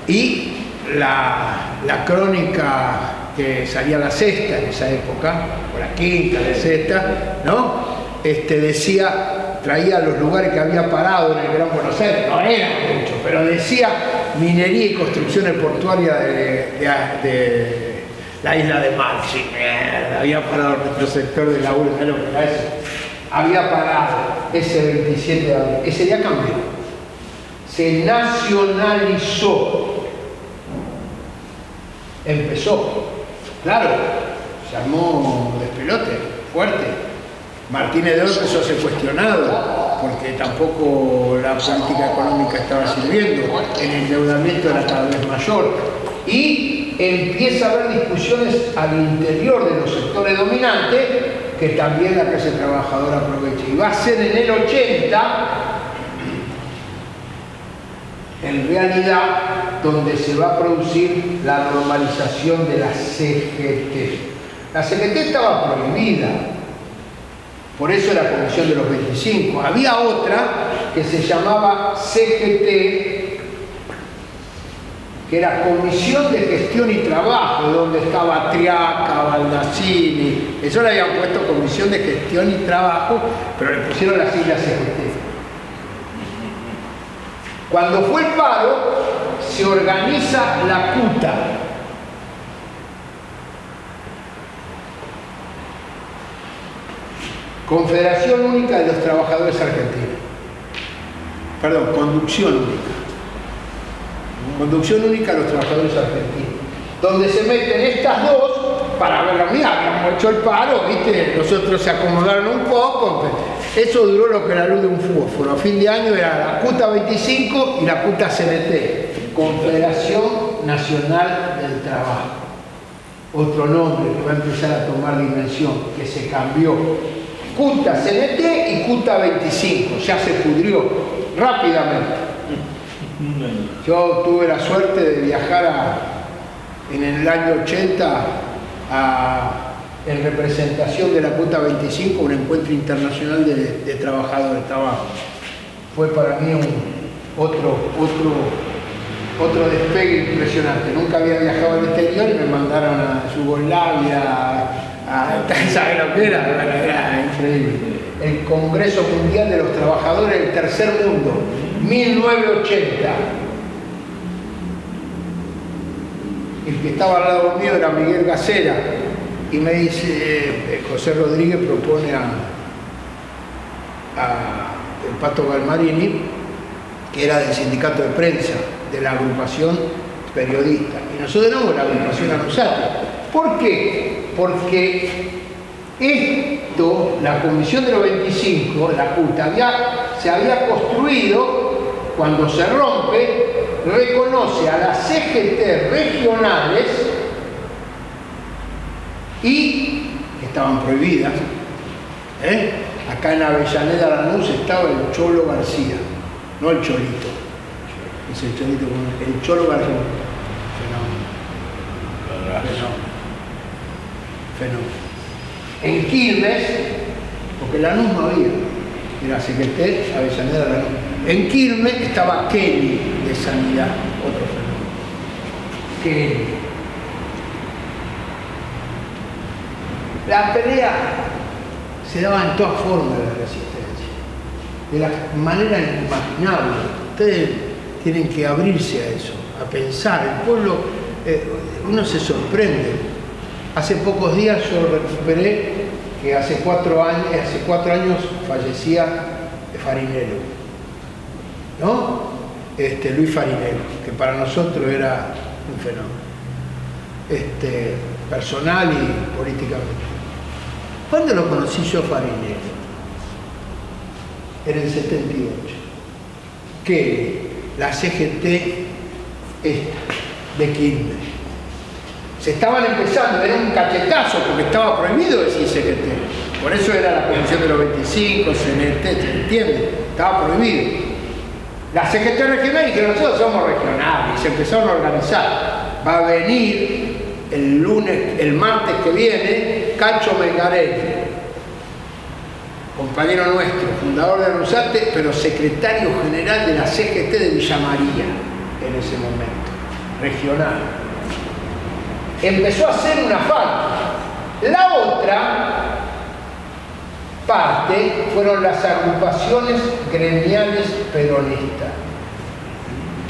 y la crónica que salía la sexta en esa época, o la quinta, la sexta, ¿no? Decía, traía los lugares que había parado en el Gran Buenos Aires, no eran muchos, pero decía minería y construcciones portuarias de la isla de Malchi. Había parado nuestro sector de laburo, ¿sabes lo que era eso? Había parado ese 27 de abril. Ese día cambió. Se nacionalizó. Empezó. Claro, se armó despelote, fuerte. Martínez de Oz empezó a ser cuestionado porque tampoco la política económica estaba sirviendo, el endeudamiento era cada vez mayor y empieza a haber discusiones al interior de los sectores dominantes que también la clase trabajadora aprovecha. Y va a ser en el 80, en realidad, donde se va a producir la normalización de la CGT. La CGT estaba prohibida. Por eso la Comisión de los 25. Había otra que se llamaba CGT, que era Comisión de Gestión y Trabajo, donde estaba Triaca, Baldassini. Eso le habían puesto Comisión de Gestión y Trabajo, pero le pusieron las siglas CGT. Cuando fue el paro, se organiza la CUTA, Confederación Única de los Trabajadores Argentinos. Perdón, Conducción Única. Conducción Única de los Trabajadores Argentinos. Donde se meten estas dos para ver la unidad. Habíamos hecho el paro, ¿viste? Los otros se acomodaron un poco. Eso duró lo que la luz de un fósforo. A fin de año era la CUTA 25 y la CUTA CNT, Confederación Nacional del Trabajo. Otro nombre que va a empezar a tomar dimensión, que se cambió. CUTA CNT y CUTA 25, ya se pudrió rápidamente. Yo tuve la suerte de viajar en el año 80 en representación de la CUTA 25, un encuentro internacional de trabajadores de trabajo. Fue para mí otro despegue impresionante. Nunca había viajado al exterior y me mandaron a Yugoslavia, ¿sabes lo que era? Bueno, era increíble. El Congreso Mundial de los Trabajadores del Tercer Mundo, 1980. El que estaba al lado mío era Miguel Gacera y me dice, José Rodríguez propone a el Pato Galmarini, que era del sindicato de prensa, de la agrupación periodista. Y nosotros éramos la agrupación ANUSATE. ¿Por qué? Porque esto, la Comisión de los 25, la CUTA, se había construido, cuando se rompe, reconoce a las CGT regionales y que estaban prohibidas. Acá en Avellaneda Lanús estaba el Cholo García, no el Cholito. Es el Cholito, el Cholo García. Fenómeno. En Quilmes, porque Lanús no había, era CGT, Avellaneda Lanús. En Quilmes estaba Kelly de Sanidad, otro fenómeno. Kelly. La pelea se daba en todas formas de la resistencia, de la manera inimaginable. Ustedes tienen que abrirse a eso, a pensar. El pueblo, uno se sorprende. Hace pocos días yo recuperé que hace 4 años fallecía Farinello, ¿no? Luis Farinello, que para nosotros era un fenómeno, personal y políticamente. ¿Cuándo lo conocí yo, Farinello? En el 78. Que la CGT de Quilmes. Se estaban empezando, era un cachetazo porque estaba prohibido decir CGT. Por eso era la Comisión de los 25, CNT, ¿se entiende? Estaba prohibido. La CGT regional dijeron, nosotros somos regionales, y se empezaron a organizar. Va a venir el martes que viene, Cacho Mengarelli, compañero nuestro, fundador de ANUSATE, pero secretario general de la CGT de Villa María en ese momento, regional. Empezó a hacer una falta. La otra parte fueron las agrupaciones gremiales peronistas,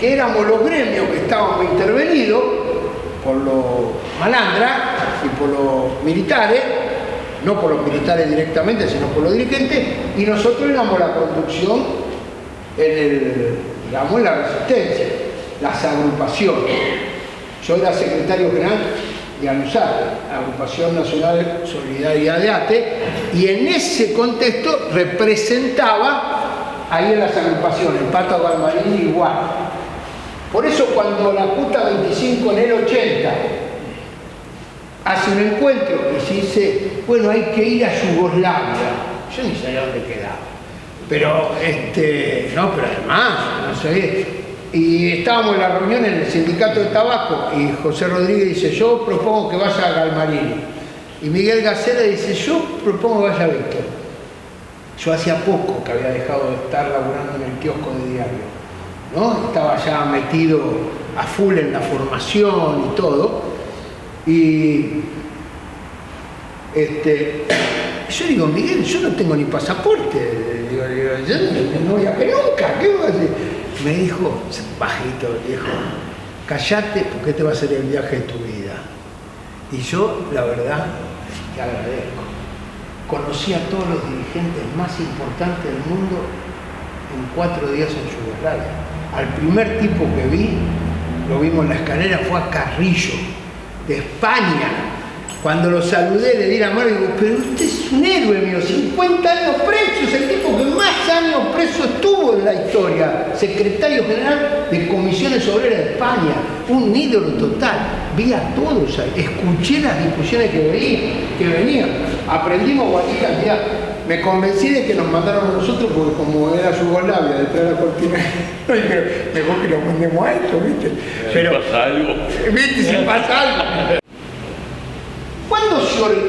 que éramos los gremios que estábamos intervenidos por los malandras y por los militares, no por los militares directamente, sino por los dirigentes, y nosotros éramos la conducción en la resistencia, las agrupaciones. Yo era secretario general de ANUSATE, Agrupación Nacional de Solidaridad de ATE, y en ese contexto representaba ahí en las agrupaciones, el Pato Galmarini igual. Por eso cuando la CUTA 25 en el 80 hace un encuentro y se dice, bueno, hay que ir a Yugoslavia, yo ni sabía dónde quedaba, pero pero además, no sé. Y estábamos en la reunión en el sindicato de tabaco y José Rodríguez dice, yo propongo que vaya a Galmarini. Y Miguel Gacera dice, yo propongo que vaya a Víctor. Yo hacía poco que había dejado de estar laburando en el kiosco de diario, ¿no? Estaba ya metido a full en la formación y todo. Y yo digo, Miguel, yo no tengo ni pasaporte. Digo, yo no viajé nunca, ¿qué voy a hacer? Me dijo, bajito, viejo, callate porque este va a ser el viaje de tu vida. Y yo, la verdad, te agradezco. conocí a todos los dirigentes más importantes del mundo en 4 días en Yugoslavia. Al primer tipo que vi, lo vimos en la escalera, fue a Carrillo, de España. Cuando lo saludé, le di la mano y digo, pero usted es un héroe mío, 50 años preso, es el tipo que más años preso estuvo en la historia, secretario general de Comisiones Obreras de España, un ídolo total. Vi a todos ahí, escuché las discusiones que venían, aprendimos cualquier cantidad. Me convencí de que nos mandaron a nosotros, porque como era Yugoslavia, detrás de la cortina, mejor que lo mandemos a esto, ¿viste? Pero, si pasa algo. ¿Viste? Si pasa algo. ¿Cuándo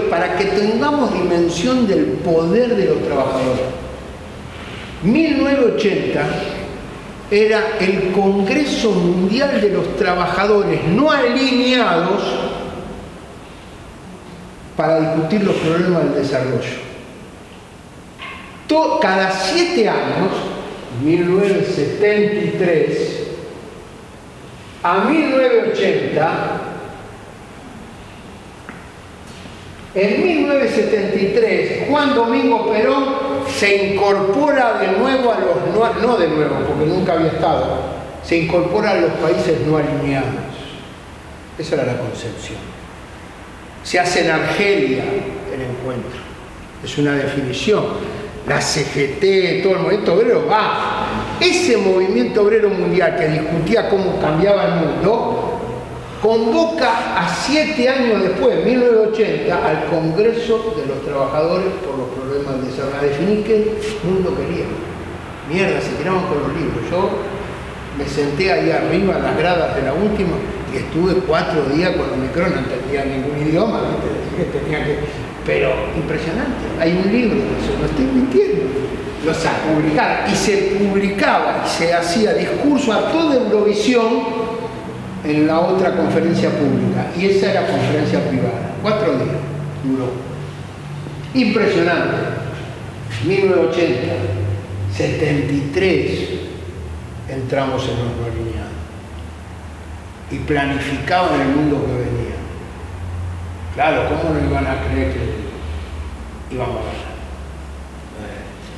para que tengamos dimensión del poder de los trabajadores? 1980 era el Congreso Mundial de los Trabajadores no alineados para discutir los problemas del desarrollo. Cada 7 años, 1973 a 1980, en 1973, Juan Domingo Perón se incorpora de nuevo a los, no de nuevo, porque nunca había estado, se incorpora a los países no alineados. Esa era la concepción. Se hace en Argelia el encuentro. Es una definición. La CGT, todo el movimiento obrero va. Ese movimiento obrero mundial que discutía cómo cambiaba el mundo, convoca a 7 años después, 1980, al Congreso de los Trabajadores por los problemas del desarrollo. A definir qué mundo quería. Mierda, se tiraban con los libros. Yo me senté ahí arriba en las gradas de la última y estuve 4 días con Omicron, no entendía ningún idioma, ¿viste? Tenía que... Pero impresionante. Hay un libro de eso, no estoy mintiendo. Lo publicaron y se publicaba y se hacía discurso a toda Eurovisión en la otra conferencia pública, y esa era conferencia privada. 4 días duró. Impresionante. 1980, 73 entramos en los no alineados y planificaban el mundo que venía. Claro, ¿cómo no iban a creer que íbamos a ganar?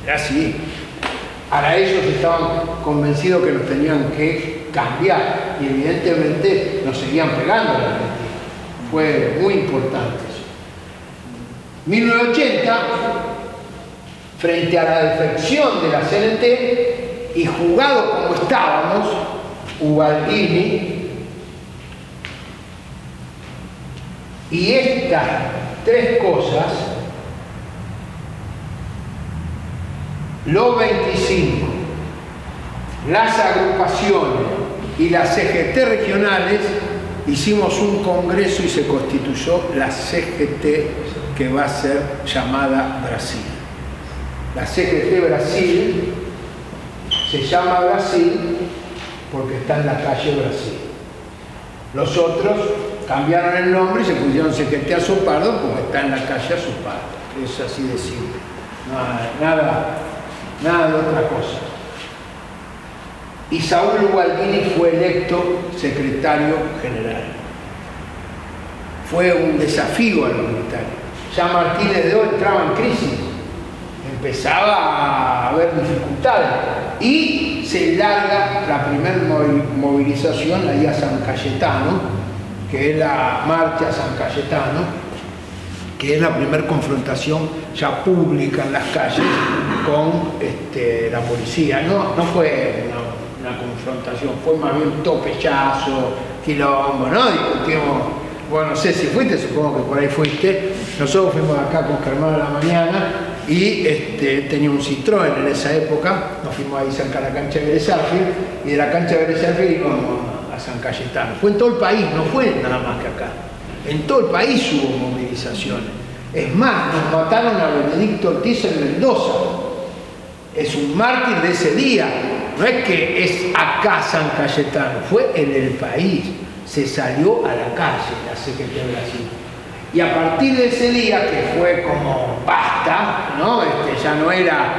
Era así. Ahora ellos estaban convencidos que nos tenían que cambiar y evidentemente nos seguían pegando a la Argentina. Fue muy importante eso. 1980, frente a la defección de la CNT y jugado como estábamos, Ubaldini y estas 3 cosas, los 25, las agrupaciones y las CGT regionales, hicimos un congreso y se constituyó la CGT, que va a ser llamada Brasil. La CGT Brasil se llama Brasil porque está en la calle Brasil. Los otros cambiaron el nombre y se pusieron CGT Azopardo porque está en la calle Azopardo. Es así de simple. Nada de otra cosa. Y Saúl Ubaldini fue electo secretario general. Fue un desafío a los militares. Ya Martínez de hoy entraba en crisis. Empezaba a haber dificultades. Y se larga la primera movilización ahí a San Cayetano, que es la marcha San Cayetano, que es la primera confrontación ya pública en las calles con la policía. No fue una confrontación, fue más bien un topechazo, quilombo, ¿no? Discutimos, bueno, no sé si fuiste, supongo que por ahí fuiste. Nosotros fuimos acá con Germán a la mañana y tenía un Citroën en esa época, nos fuimos ahí cerca de la cancha de Vélez Sarsfield, y de la cancha de Vélez Sarsfield íbamos a San Cayetano. Fue en todo el país, no fue nada más que acá. En todo el país hubo movilizaciones. Es más, nos mataron a Benedicto Ortiz en Mendoza. Es un mártir de ese día. No es que es acá San Cayetano, fue en el país. Se salió a la calle la CGT Brasil. Y a partir de ese día, que fue como basta, ¿no? Ya no era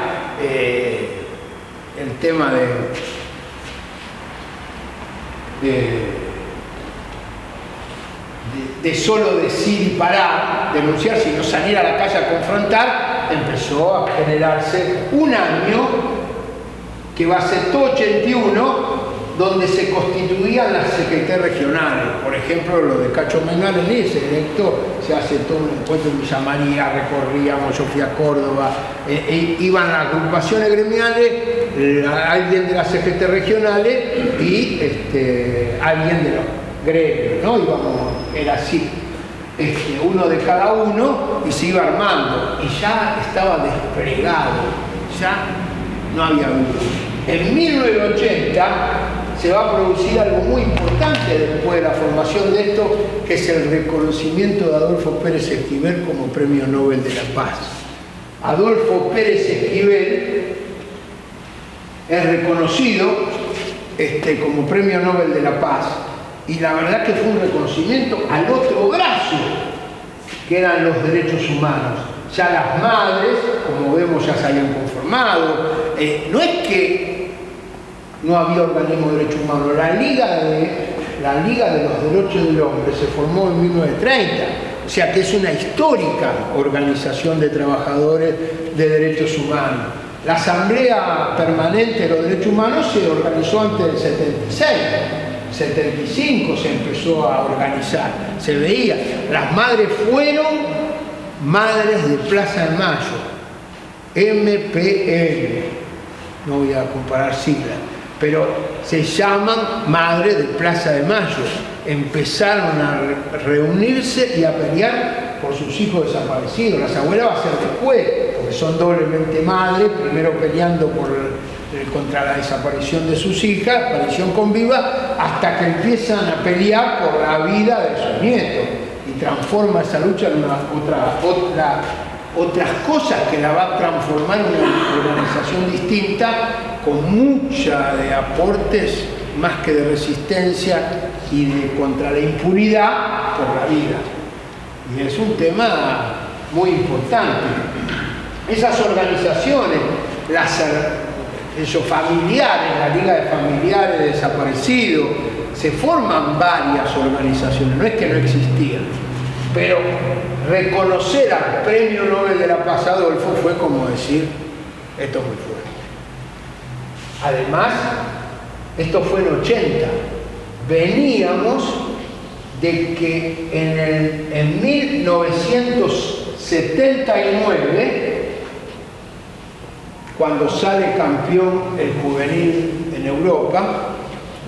el tema de solo decir y parar, denunciar, sino salir a la calle a confrontar, empezó a generarse un año que va a ser todo 81, donde se constituían las CGT regionales. Por ejemplo, lo de Cacho Mengarelli, ese directo, se hace todo un encuentro en Villa María, recorríamos, yo fui a Córdoba, iban las agrupaciones gremiales, alguien de las CGT regionales y alguien de los gremios, ¿no? Íbamos, era así, uno de cada uno, y se iba armando, y ya estaba desplegado, ya no había duda. En 1980 se va a producir algo muy importante después de la formación de esto, que es el reconocimiento de Adolfo Pérez Esquivel como Premio Nobel de la Paz. Adolfo Pérez Esquivel es reconocido como Premio Nobel de la Paz, y la verdad que fue un reconocimiento al otro brazo, que eran los derechos humanos. Ya las madres, como vemos, ya se habían conformado. No es que no había organismo de derechos humanos. La Liga de los Derechos del Hombre se formó en 1930, o sea que es una histórica organización de trabajadores de derechos humanos. La Asamblea Permanente de los Derechos Humanos se organizó antes del 76, 75 se empezó a organizar, se veía. Las madres fueron Madres de Plaza de Mayo, MPN, no voy a comparar siglas, pero se llaman Madres de Plaza de Mayo. Empezaron a reunirse y a pelear por sus hijos desaparecidos. Las abuelas va a ser después, porque son doblemente madres, primero peleando contra la desaparición de sus hijas, aparición con vida, hasta que empiezan a pelear por la vida de sus nietos, y transforma esa lucha en otras cosas que la va a transformar en una organización distinta, con mucha de aportes más que de resistencia y contra la impunidad por la vida. Y es un tema muy importante. Esas organizaciones, esos familiares, la Liga de Familiares de Desaparecidos, se forman varias organizaciones, no es que no existían, pero reconocer al Premio Nobel de la Paz Adolfo fue como decir, esto es muy fuerte. Además, esto fue en 80, veníamos de que en 1979, cuando sale campeón el juvenil en Europa,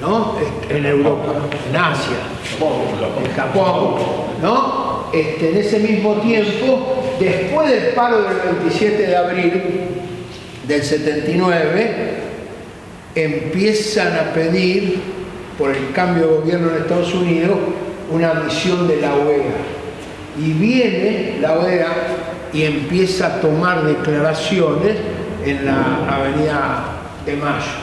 ¿no? En Europa, en Asia, en Japón, ¿no? En ese mismo tiempo, después del paro del 27 de abril del 79, empiezan a pedir, por el cambio de gobierno en Estados Unidos, una misión de la OEA. Y viene la OEA y empieza a tomar declaraciones en la Avenida de Mayo.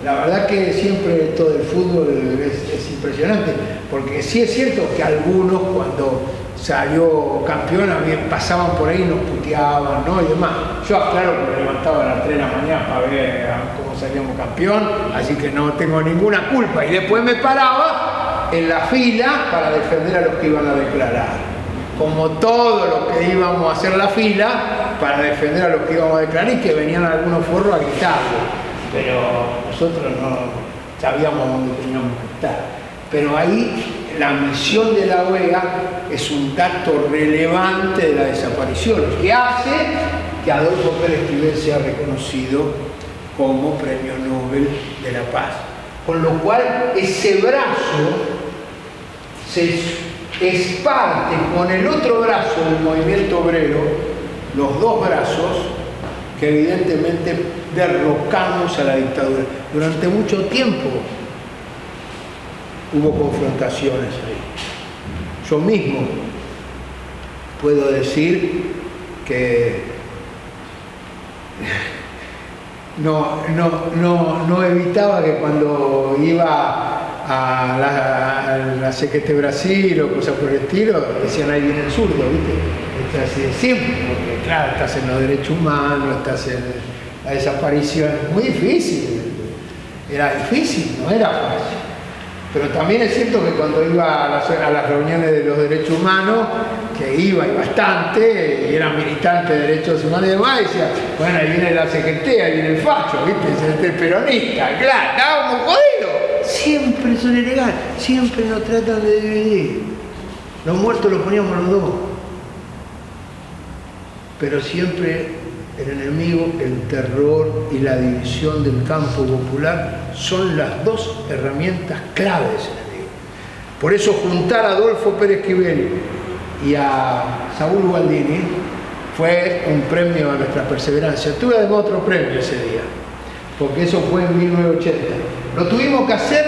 La verdad que siempre todo el fútbol es impresionante, porque sí es cierto que algunos cuando salió campeón pasaban por ahí y nos puteaban, ¿no? Y demás. Yo aclaro que me levantaba a las 3 de la mañana para ver cómo salíamos campeón, así que no tengo ninguna culpa. Y después me paraba en la fila para defender a los que iban a declarar. Como todos los que íbamos a hacer la fila para defender a los que íbamos a declarar, y que venían algunos forros a gritarlo. Pero nosotros no sabíamos dónde teníamos que estar. Pero ahí la misión de la OEA es un dato relevante de la desaparición, que hace que Adolfo Pérez Esquivel sea reconocido como Premio Nobel de la Paz. Con lo cual ese brazo se esparte con el otro brazo del movimiento obrero, los dos brazos, que evidentemente derrocamos a la dictadura. Durante mucho tiempo hubo confrontaciones ahí. Yo mismo puedo decir que no evitaba que cuando iba a la CGT Brasil o cosas por el estilo, decían ahí viene el zurdo, ¿viste? Es así de simple, porque claro, estás en los derechos humanos, estás en la desaparición, es muy difícil, era difícil, no era fácil. Pero también es cierto que cuando iba a las reuniones de los derechos humanos, que iba y bastante, y era militante de derechos humanos y demás, decía, bueno, ahí viene la CGT, ahí viene el facho, ¿viste? El peronista, claro, estábamos jodidos. Siempre son ilegales, siempre nos tratan de dividir. Los muertos los poníamos los dos. Pero siempre el enemigo, el terror y la división del campo popular son las dos herramientas clave de ese enemigo. Por eso juntar a Adolfo Pérez Esquivel y a Saúl Ubaldini fue un premio a nuestra perseverancia. Tuve además otro premio ese día, porque eso fue en 1980. Lo tuvimos que hacer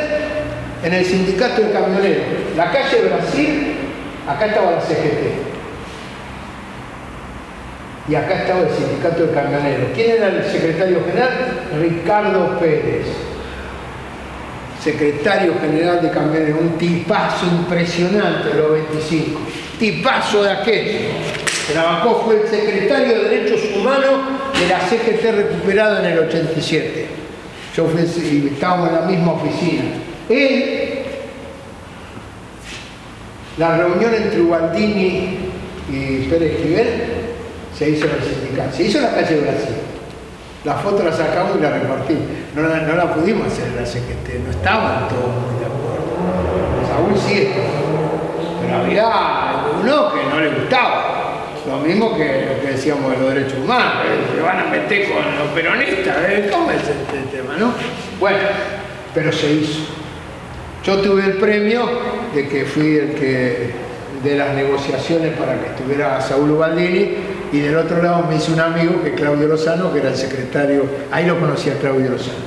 en el sindicato de camioneros. La calle Brasil, acá estaba la CGT. Y acá estaba el sindicato de camioneros. ¿Quién era el secretario general? Ricardo Pérez. Secretario general de camioneros, un tipazo impresionante de los 25. Tipazo de aquello. Trabajó, fue el secretario de Derechos Humanos de la CGT recuperado en el 87. Yo fui, y estábamos en la misma oficina. La reunión entre Ubaldini y Pérez Esquivel se hizo en el sindicato, se hizo en la calle Brasil. La foto la sacamos y la repartimos. No la pudimos hacer en la CGT, no estaban todos muy de acuerdo. Saúl sí, pero había uno que no le gustaba. Lo mismo que lo que decíamos de los derechos humanos, se van a meter con los peronistas, ¿cómo es este tema, no? Bueno, pero se hizo. Yo tuve el premio de que fui el que de las negociaciones para que estuviera Saúl Ubaldini, y del otro lado me hizo un amigo, que es Claudio Lozano, que era el secretario, ahí lo conocía Claudio Lozano.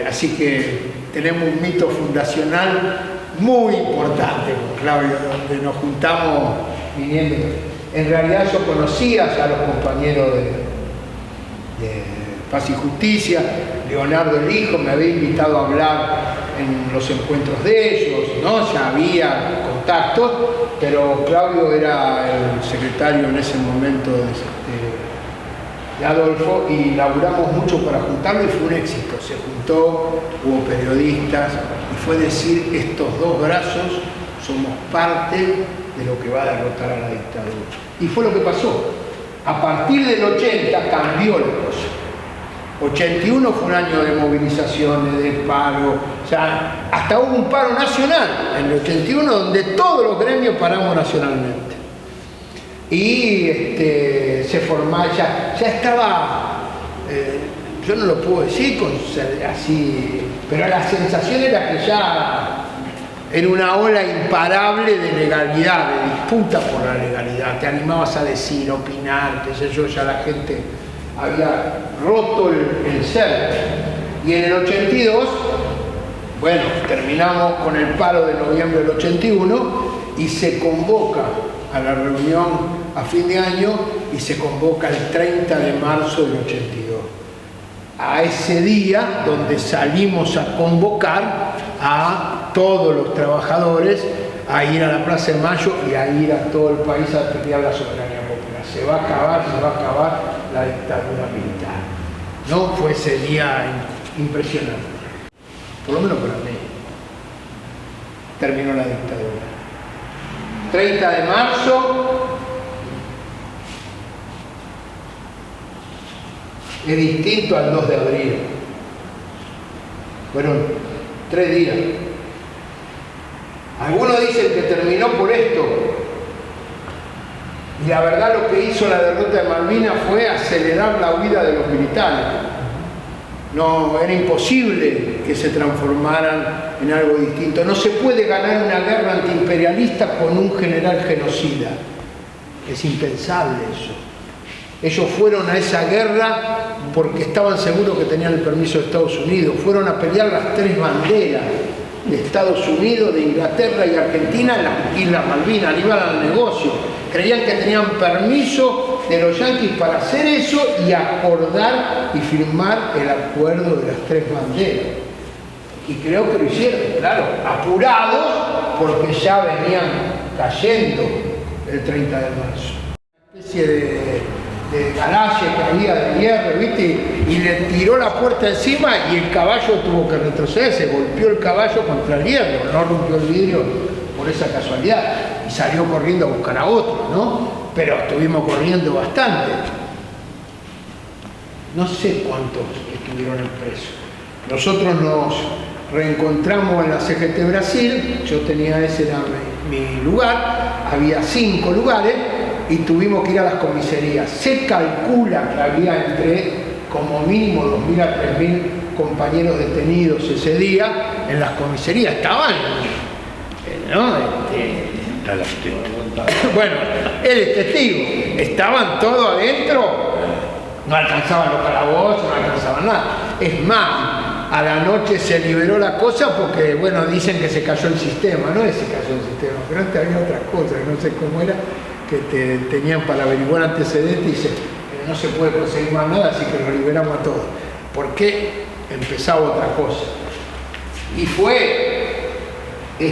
Así que tenemos un mito fundacional muy importante con Claudio, donde nos juntamos viniendo. En realidad yo conocía ya a los compañeros de Paz y Justicia. Leonardo el hijo me había invitado a hablar en los encuentros de ellos, ¿no? Ya había contactos, pero Claudio era el secretario en ese momento de Adolfo, y laburamos mucho para juntarlo y fue un éxito. Se juntó, hubo periodistas, y fue decir, estos dos brazos somos parte de lo que va a derrotar a la dictadura. Y fue lo que pasó. A partir del 80 cambió la cosa. 81 fue un año de movilizaciones, de paro, o sea, hasta hubo un paro nacional en el 81 donde todos los gremios paramos nacionalmente. Y se formaba, ya estaba, yo no lo puedo decir así, pero la sensación era que ya era una ola imparable de legalidad, de disputa por la legalidad. Te animabas a decir, opinar, qué sé yo, ya la gente había roto el ser. Y en el 82, bueno, terminamos con el paro de noviembre del 81 y se convoca a la reunión a fin de año y se convoca el 30 de marzo del 82. A ese día donde salimos a convocar a todos los trabajadores a ir a la Plaza de Mayo y a ir a todo el país a pelear la soberanía popular. Se va a acabar la dictadura militar. No fue ese día impresionante, por lo menos para mí. Terminó la dictadura. 30 de marzo es distinto al 2 de abril. Fueron 3 días. Algunos dicen que terminó por esto. Y la verdad lo que hizo la derrota de Malvinas fue acelerar la huida de los militares. No, era imposible que se transformaran en algo distinto. No se puede ganar una guerra antiimperialista con un general genocida. Es impensable eso. Ellos fueron a esa guerra porque estaban seguros que tenían el permiso de Estados Unidos. Fueron a pelear las 3 banderas de Estados Unidos, de Inglaterra y Argentina en las Islas Malvinas, iban al negocio. Creían que tenían permiso de los yanquis para hacer eso y acordar y firmar el acuerdo de las 3 banderas. Y creo que lo hicieron, claro, apurados porque ya venían cayendo el 30 de marzo. Una especie de garaje que había de hierro, ¿viste? Y le tiró la puerta encima y el caballo tuvo que retroceder, se golpeó el caballo contra el hierro, no rompió el vidrio por esa casualidad y salió corriendo a buscar a otro, ¿no? Pero estuvimos corriendo bastante. No sé cuántos estuvieron en preso. Nosotros nos reencontramos en la CGT Brasil, yo tenía, ese era mi lugar, había 5 lugares y tuvimos que ir a las comisarías. Se calcula que había entre como mínimo 2.000 a 3.000 compañeros detenidos ese día en las comisarías. Estaban, ¿no? Bueno, él es testigo, estaban todos adentro, no alcanzaban los calabozos, no alcanzaban nada. Es más, a la noche se liberó la cosa porque, bueno, dicen que se cayó el sistema, no es que se cayó el sistema, pero antes había otras cosas, no sé cómo era, que tenían para averiguar antecedentes y dice, no se puede conseguir más nada, así que lo liberamos a todos. ¿Por qué? Empezaba otra cosa. Y fue, y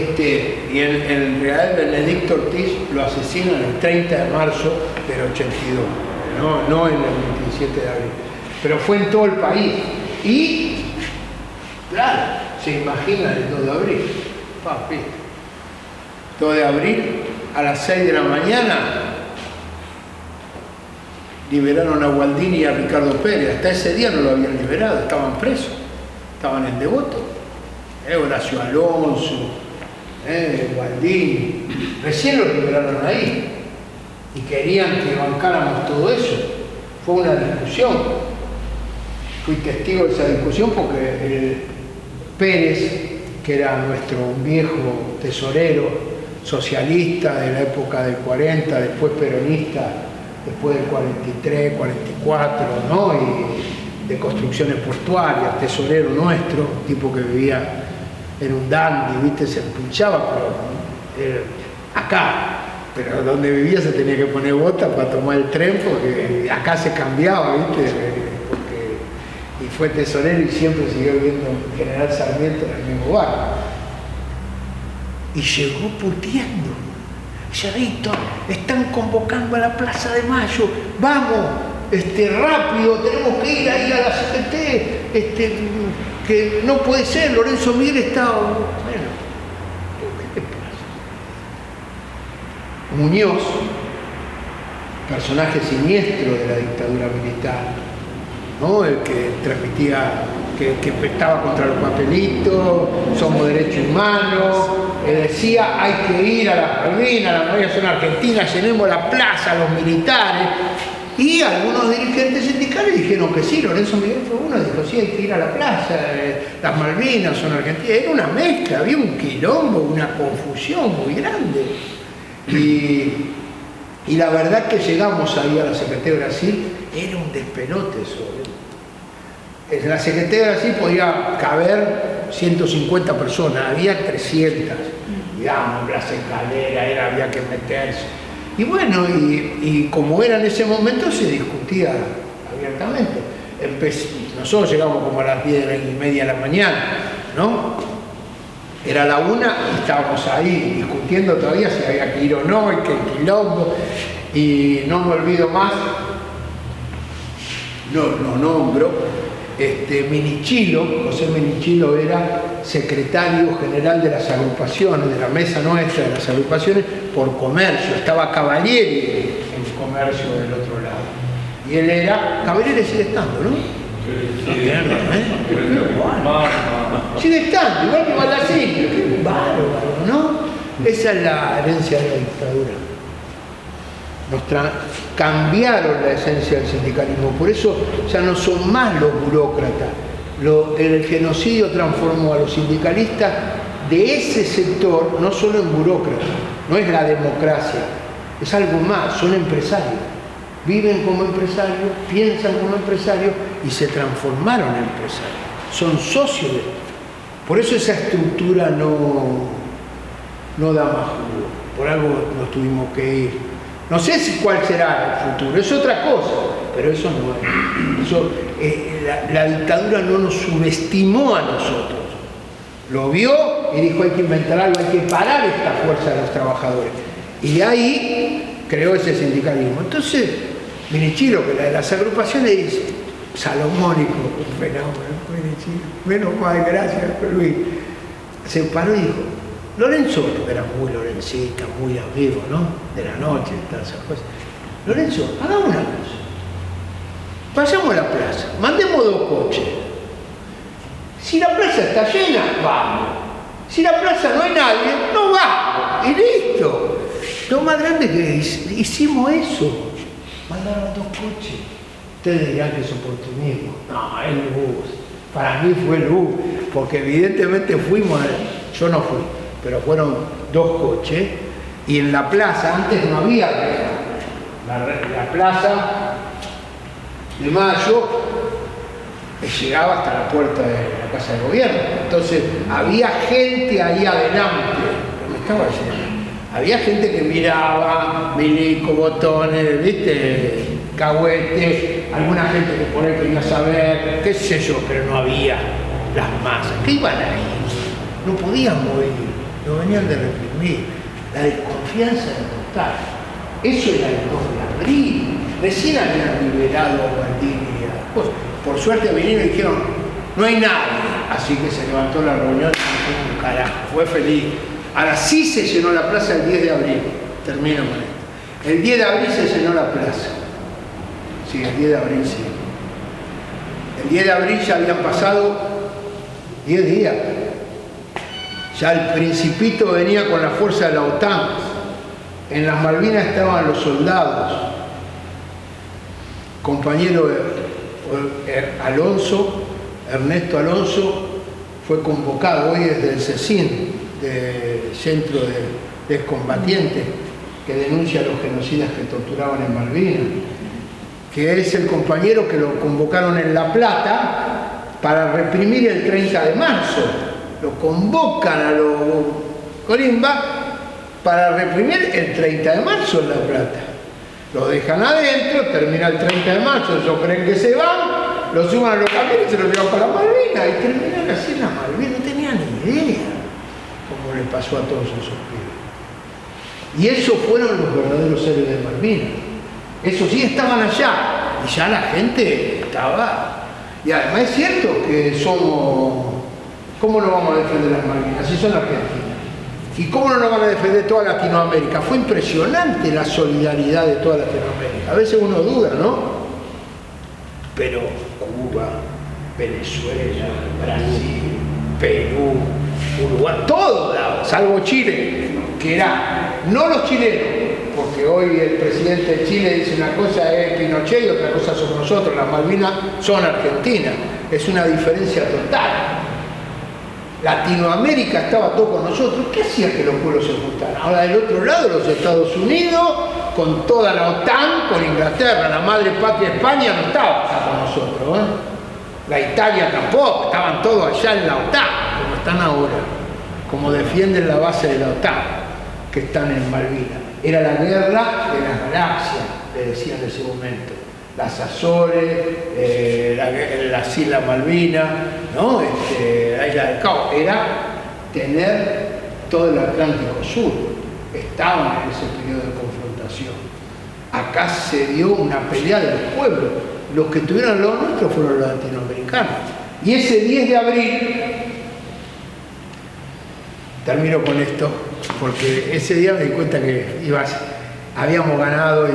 el real Benedicto Ortiz lo asesinan el 30 de marzo del 82, no en el 27 de abril, pero fue en todo el país. Y, claro, se imagina el 2 de abril, papi, 2 de abril, a las 6 de la mañana, liberaron a Gualdini y a Ricardo Pérez. Hasta ese día no lo habían liberado, estaban presos, estaban en Devoto. Horacio Alonso, Gualdini, recién los liberaron ahí y querían que bancáramos todo eso. Fue una discusión, fui testigo de esa discusión porque Pérez, que era nuestro viejo tesorero socialista de la época del 40, después peronista, después del 43, 44, ¿no? Y de construcciones portuarias, tesorero nuestro, tipo que vivía en un dandy, ¿viste? Se pinchaba, pero acá, pero donde vivía se tenía que poner botas para tomar el tren, porque acá se cambiaba, ¿viste? Y fue tesorero y siempre siguió viviendo en General Sarmiento en el mismo bar. Y llegó puteando. Dice, Víctor, están convocando a la Plaza de Mayo, vamos, rápido, tenemos que ir ahí a la CGT, que no puede ser, Lorenzo Miguel está... Bueno, ¿qué pasa? Muñoz, personaje siniestro de la dictadura militar, ¿no? El que transmitía, que estaba contra los papelitos, somos derechos humanos, decía hay que ir a las Malvinas, las Malvinas son argentinas, llenemos la plaza, los militares. Y algunos dirigentes sindicales dijeron que sí, Lorenzo Miguel fue uno, dijo sí, hay que ir a la plaza, las Malvinas son argentinas. Era una mezcla, había un quilombo, una confusión muy grande. Y la verdad que llegamos ahí a la CGT de Brasil, era un despelote eso. En la CGT de Brasil podía caber 150 personas, había 300, digamos, las escaleras, había que meterse. Y bueno, y como era en ese momento, se discutía abiertamente. Nosotros llegamos como a las 10:30 de la mañana, ¿no? Era la 1 y estábamos ahí discutiendo todavía si había que ir o no, y que quilombo. Y no me olvido más, no nombro, Minichilo, José Minichilo era secretario general de las agrupaciones, de la mesa nuestra de las agrupaciones, por comercio. Estaba Cavalieri en comercio del otro lado. Y él era, Cavalieri sigue estando, ¿no? Sigue estando, igual que Baldassini, qué bárbaro, ¿no? Esa es la herencia de la dictadura. Cambiaron la esencia del sindicalismo, por eso ya no son más los burócratas. El genocidio transformó a los sindicalistas de ese sector no solo en burócratas, no es la democracia, es algo más, son empresarios, viven como empresarios, piensan como empresarios y se transformaron en empresarios, son socios de esto. Por eso esa estructura no da más jugo, por algo nos tuvimos que ir. No sé cuál será el futuro, es otra cosa, pero eso no es. Eso, la dictadura no nos subestimó a nosotros. Lo vio y dijo hay que inventar algo, hay que parar esta fuerza de los trabajadores. Y de ahí creó ese sindicalismo. Entonces, Minichilo, que de las agrupaciones salomónico, un fenómeno, Minichilo. Menos mal, gracias, Luis. Se paró y dijo, Lorenzo, que era muy lorencista, muy amigo, ¿no? De la noche, todas esas cosas. Lorenzo, hagamos una cosa. Vayamos a la plaza, mandemos 2 coches. Si la plaza está llena, vamos. Si la plaza no hay nadie, no vamos. Y listo. Lo más grande que hicimos eso. Mandaron 2 coches. Ustedes dirán que es oportunismo. No, es luz. Para mí fue luz. Porque evidentemente fuimos, yo no fui, pero fueron 2 coches. Y en la plaza, antes no había reja. La plaza de Mayo llegaba hasta la puerta de la Casa de Gobierno. Entonces había gente ahí adelante, me estaba diciendo. Había gente que miraba, milico, botones, ¿viste? Cahuete, alguna gente que por ahí quería saber, qué sé yo, pero no había las masas. ¿Qué iban ahí? No podíamos ir, lo venían de reprimir. La desconfianza era total. Eso era el 2 de abril. Recién habían liberado a Valdivia. Pues, por suerte vinieron y dijeron, no hay nadie. Así que se levantó la reunión y fue un carajo, fue feliz. Ahora sí se llenó la plaza el 10 de abril. Termino con esto. El 10 de abril se llenó la plaza. Sí, el 10 de abril sí. El 10 de abril ya habían pasado 10 días. Ya el Principito venía con la fuerza de la OTAN. En las Malvinas estaban los soldados. Compañero Alonso, Ernesto Alonso, fue convocado hoy desde el CECIN, del Centro de Excombatientes, que denuncia a los genocidas que torturaban en Malvinas, que es el compañero que lo convocaron en La Plata para reprimir el 30 de marzo. Lo convocan a los Corimba para reprimir el 30 de marzo en La Plata. Los dejan adentro, termina el 30 de marzo, ellos creen que se van, los suban a los camiones y se los llevan para Malvinas y terminan así en la Malvinas, no tenían ni idea cómo les pasó a todos esos pibes. Y esos fueron los verdaderos héroes de Malvinas. Esos sí estaban allá y ya la gente estaba. Y además es cierto que somos. ¿Cómo no vamos a defender las Malvinas si son argentinas? ¿Y cómo no nos van a defender toda Latinoamérica? Fue impresionante la solidaridad de toda Latinoamérica. A veces uno duda, ¿no? Pero Cuba, Venezuela, Brasil, Perú, Uruguay, todos lados, salvo Chile, que era, no los chilenos, porque hoy el presidente de Chile dice una cosa es Pinochet y otra cosa somos nosotros, las Malvinas son argentinas, es una diferencia total. Latinoamérica estaba todo con nosotros. ¿Qué hacía que los pueblos se juntaran? Ahora del otro lado los Estados Unidos, con toda la OTAN, con Inglaterra, la madre patria España no estaba acá con nosotros, ¿eh? La Italia tampoco, estaban todos allá en la OTAN, como están ahora, como defienden la base de la OTAN, que están en Malvinas. Era la guerra de las galaxias, le decían en ese momento. Las Azores, las Islas Malvinas, ¿no? La Isla del Cabo. Era tener todo el Atlántico Sur. Estaban en ese periodo de confrontación. Acá se dio una pelea de los pueblos. Los que tuvieron lo nuestro fueron los latinoamericanos. Y ese 10 de abril, termino con esto, porque ese día me di cuenta que habíamos ganado y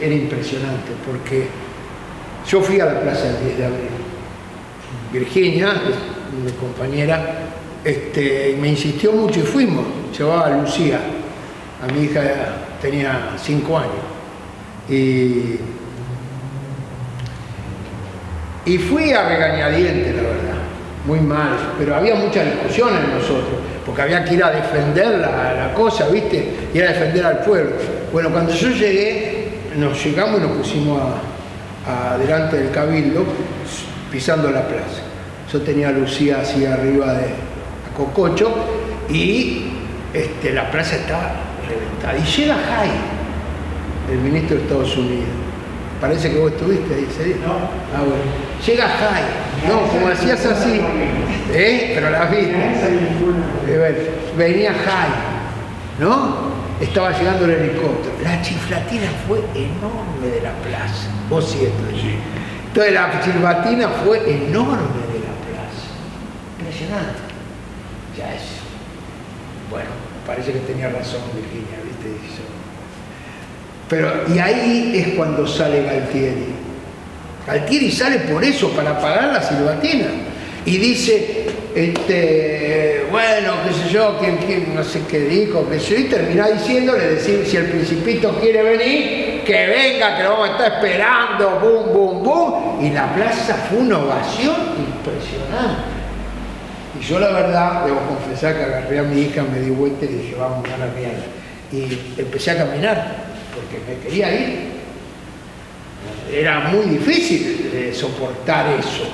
era impresionante, porque yo fui a la plaza el 10 de abril. Virginia, mi compañera, me insistió mucho y fuimos. Llevaba a Lucía, a mi hija tenía 5 años. Y fui a regañadientes, la verdad, muy mal, pero había muchas discusiones en nosotros, porque había que ir a defender la cosa, ¿viste? Y era defender al pueblo. Bueno, cuando yo llegué, nos llegamos y nos pusimos delante del Cabildo, pisando la plaza. Yo tenía a Lucía así arriba de Cococho y la plaza estaba reventada. Y llega Jay, el ministro de Estados Unidos. Parece que vos estuviste ahí ese día. No. Ah, bueno. Llega Jay. No, como hacías así. Pero la viste. Venía Jay. ¿no? Estaba llegando el helicóptero. La chiflatina fue enorme de la plaza. Vos siento. Sí. Entonces la chiflatina fue enorme de la plaza. Impresionante. Ya es. Bueno, parece que tenía razón Virginia, ¿viste? Pero, y ahí es cuando sale Galtieri. Galtieri sale por eso, para pagar la silbatina. Y dice, bueno, qué sé yo, no sé qué dijo, qué sé yo, y termina diciéndole, decir, si el Principito quiere venir, que venga, que lo vamos a estar esperando, bum, bum, bum. Y la plaza fue una ovación impresionante. Y yo la verdad, debo confesar que agarré a mi hija, me di vuelta y dije, vamos a la mierda. Y empecé a caminar, porque me quería ir. Era muy difícil soportar eso.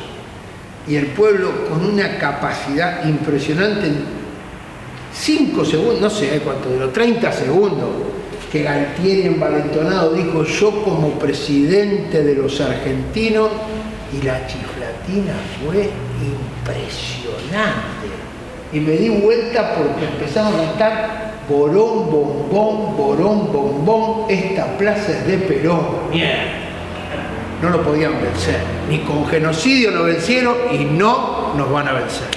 Y el pueblo con una capacidad impresionante, en 5 segundos, no sé cuánto duró, 30 segundos, que Galtieri envalentonado dijo, yo como presidente de los argentinos, y la chiflatina fue impresionante. Y me di vuelta porque empezaron a cantar Borón, bombón, borón, bombón, esta plaza es de Perón. Mierda. No lo podían vencer. Ni con genocidio lo vencieron y no nos van a vencer.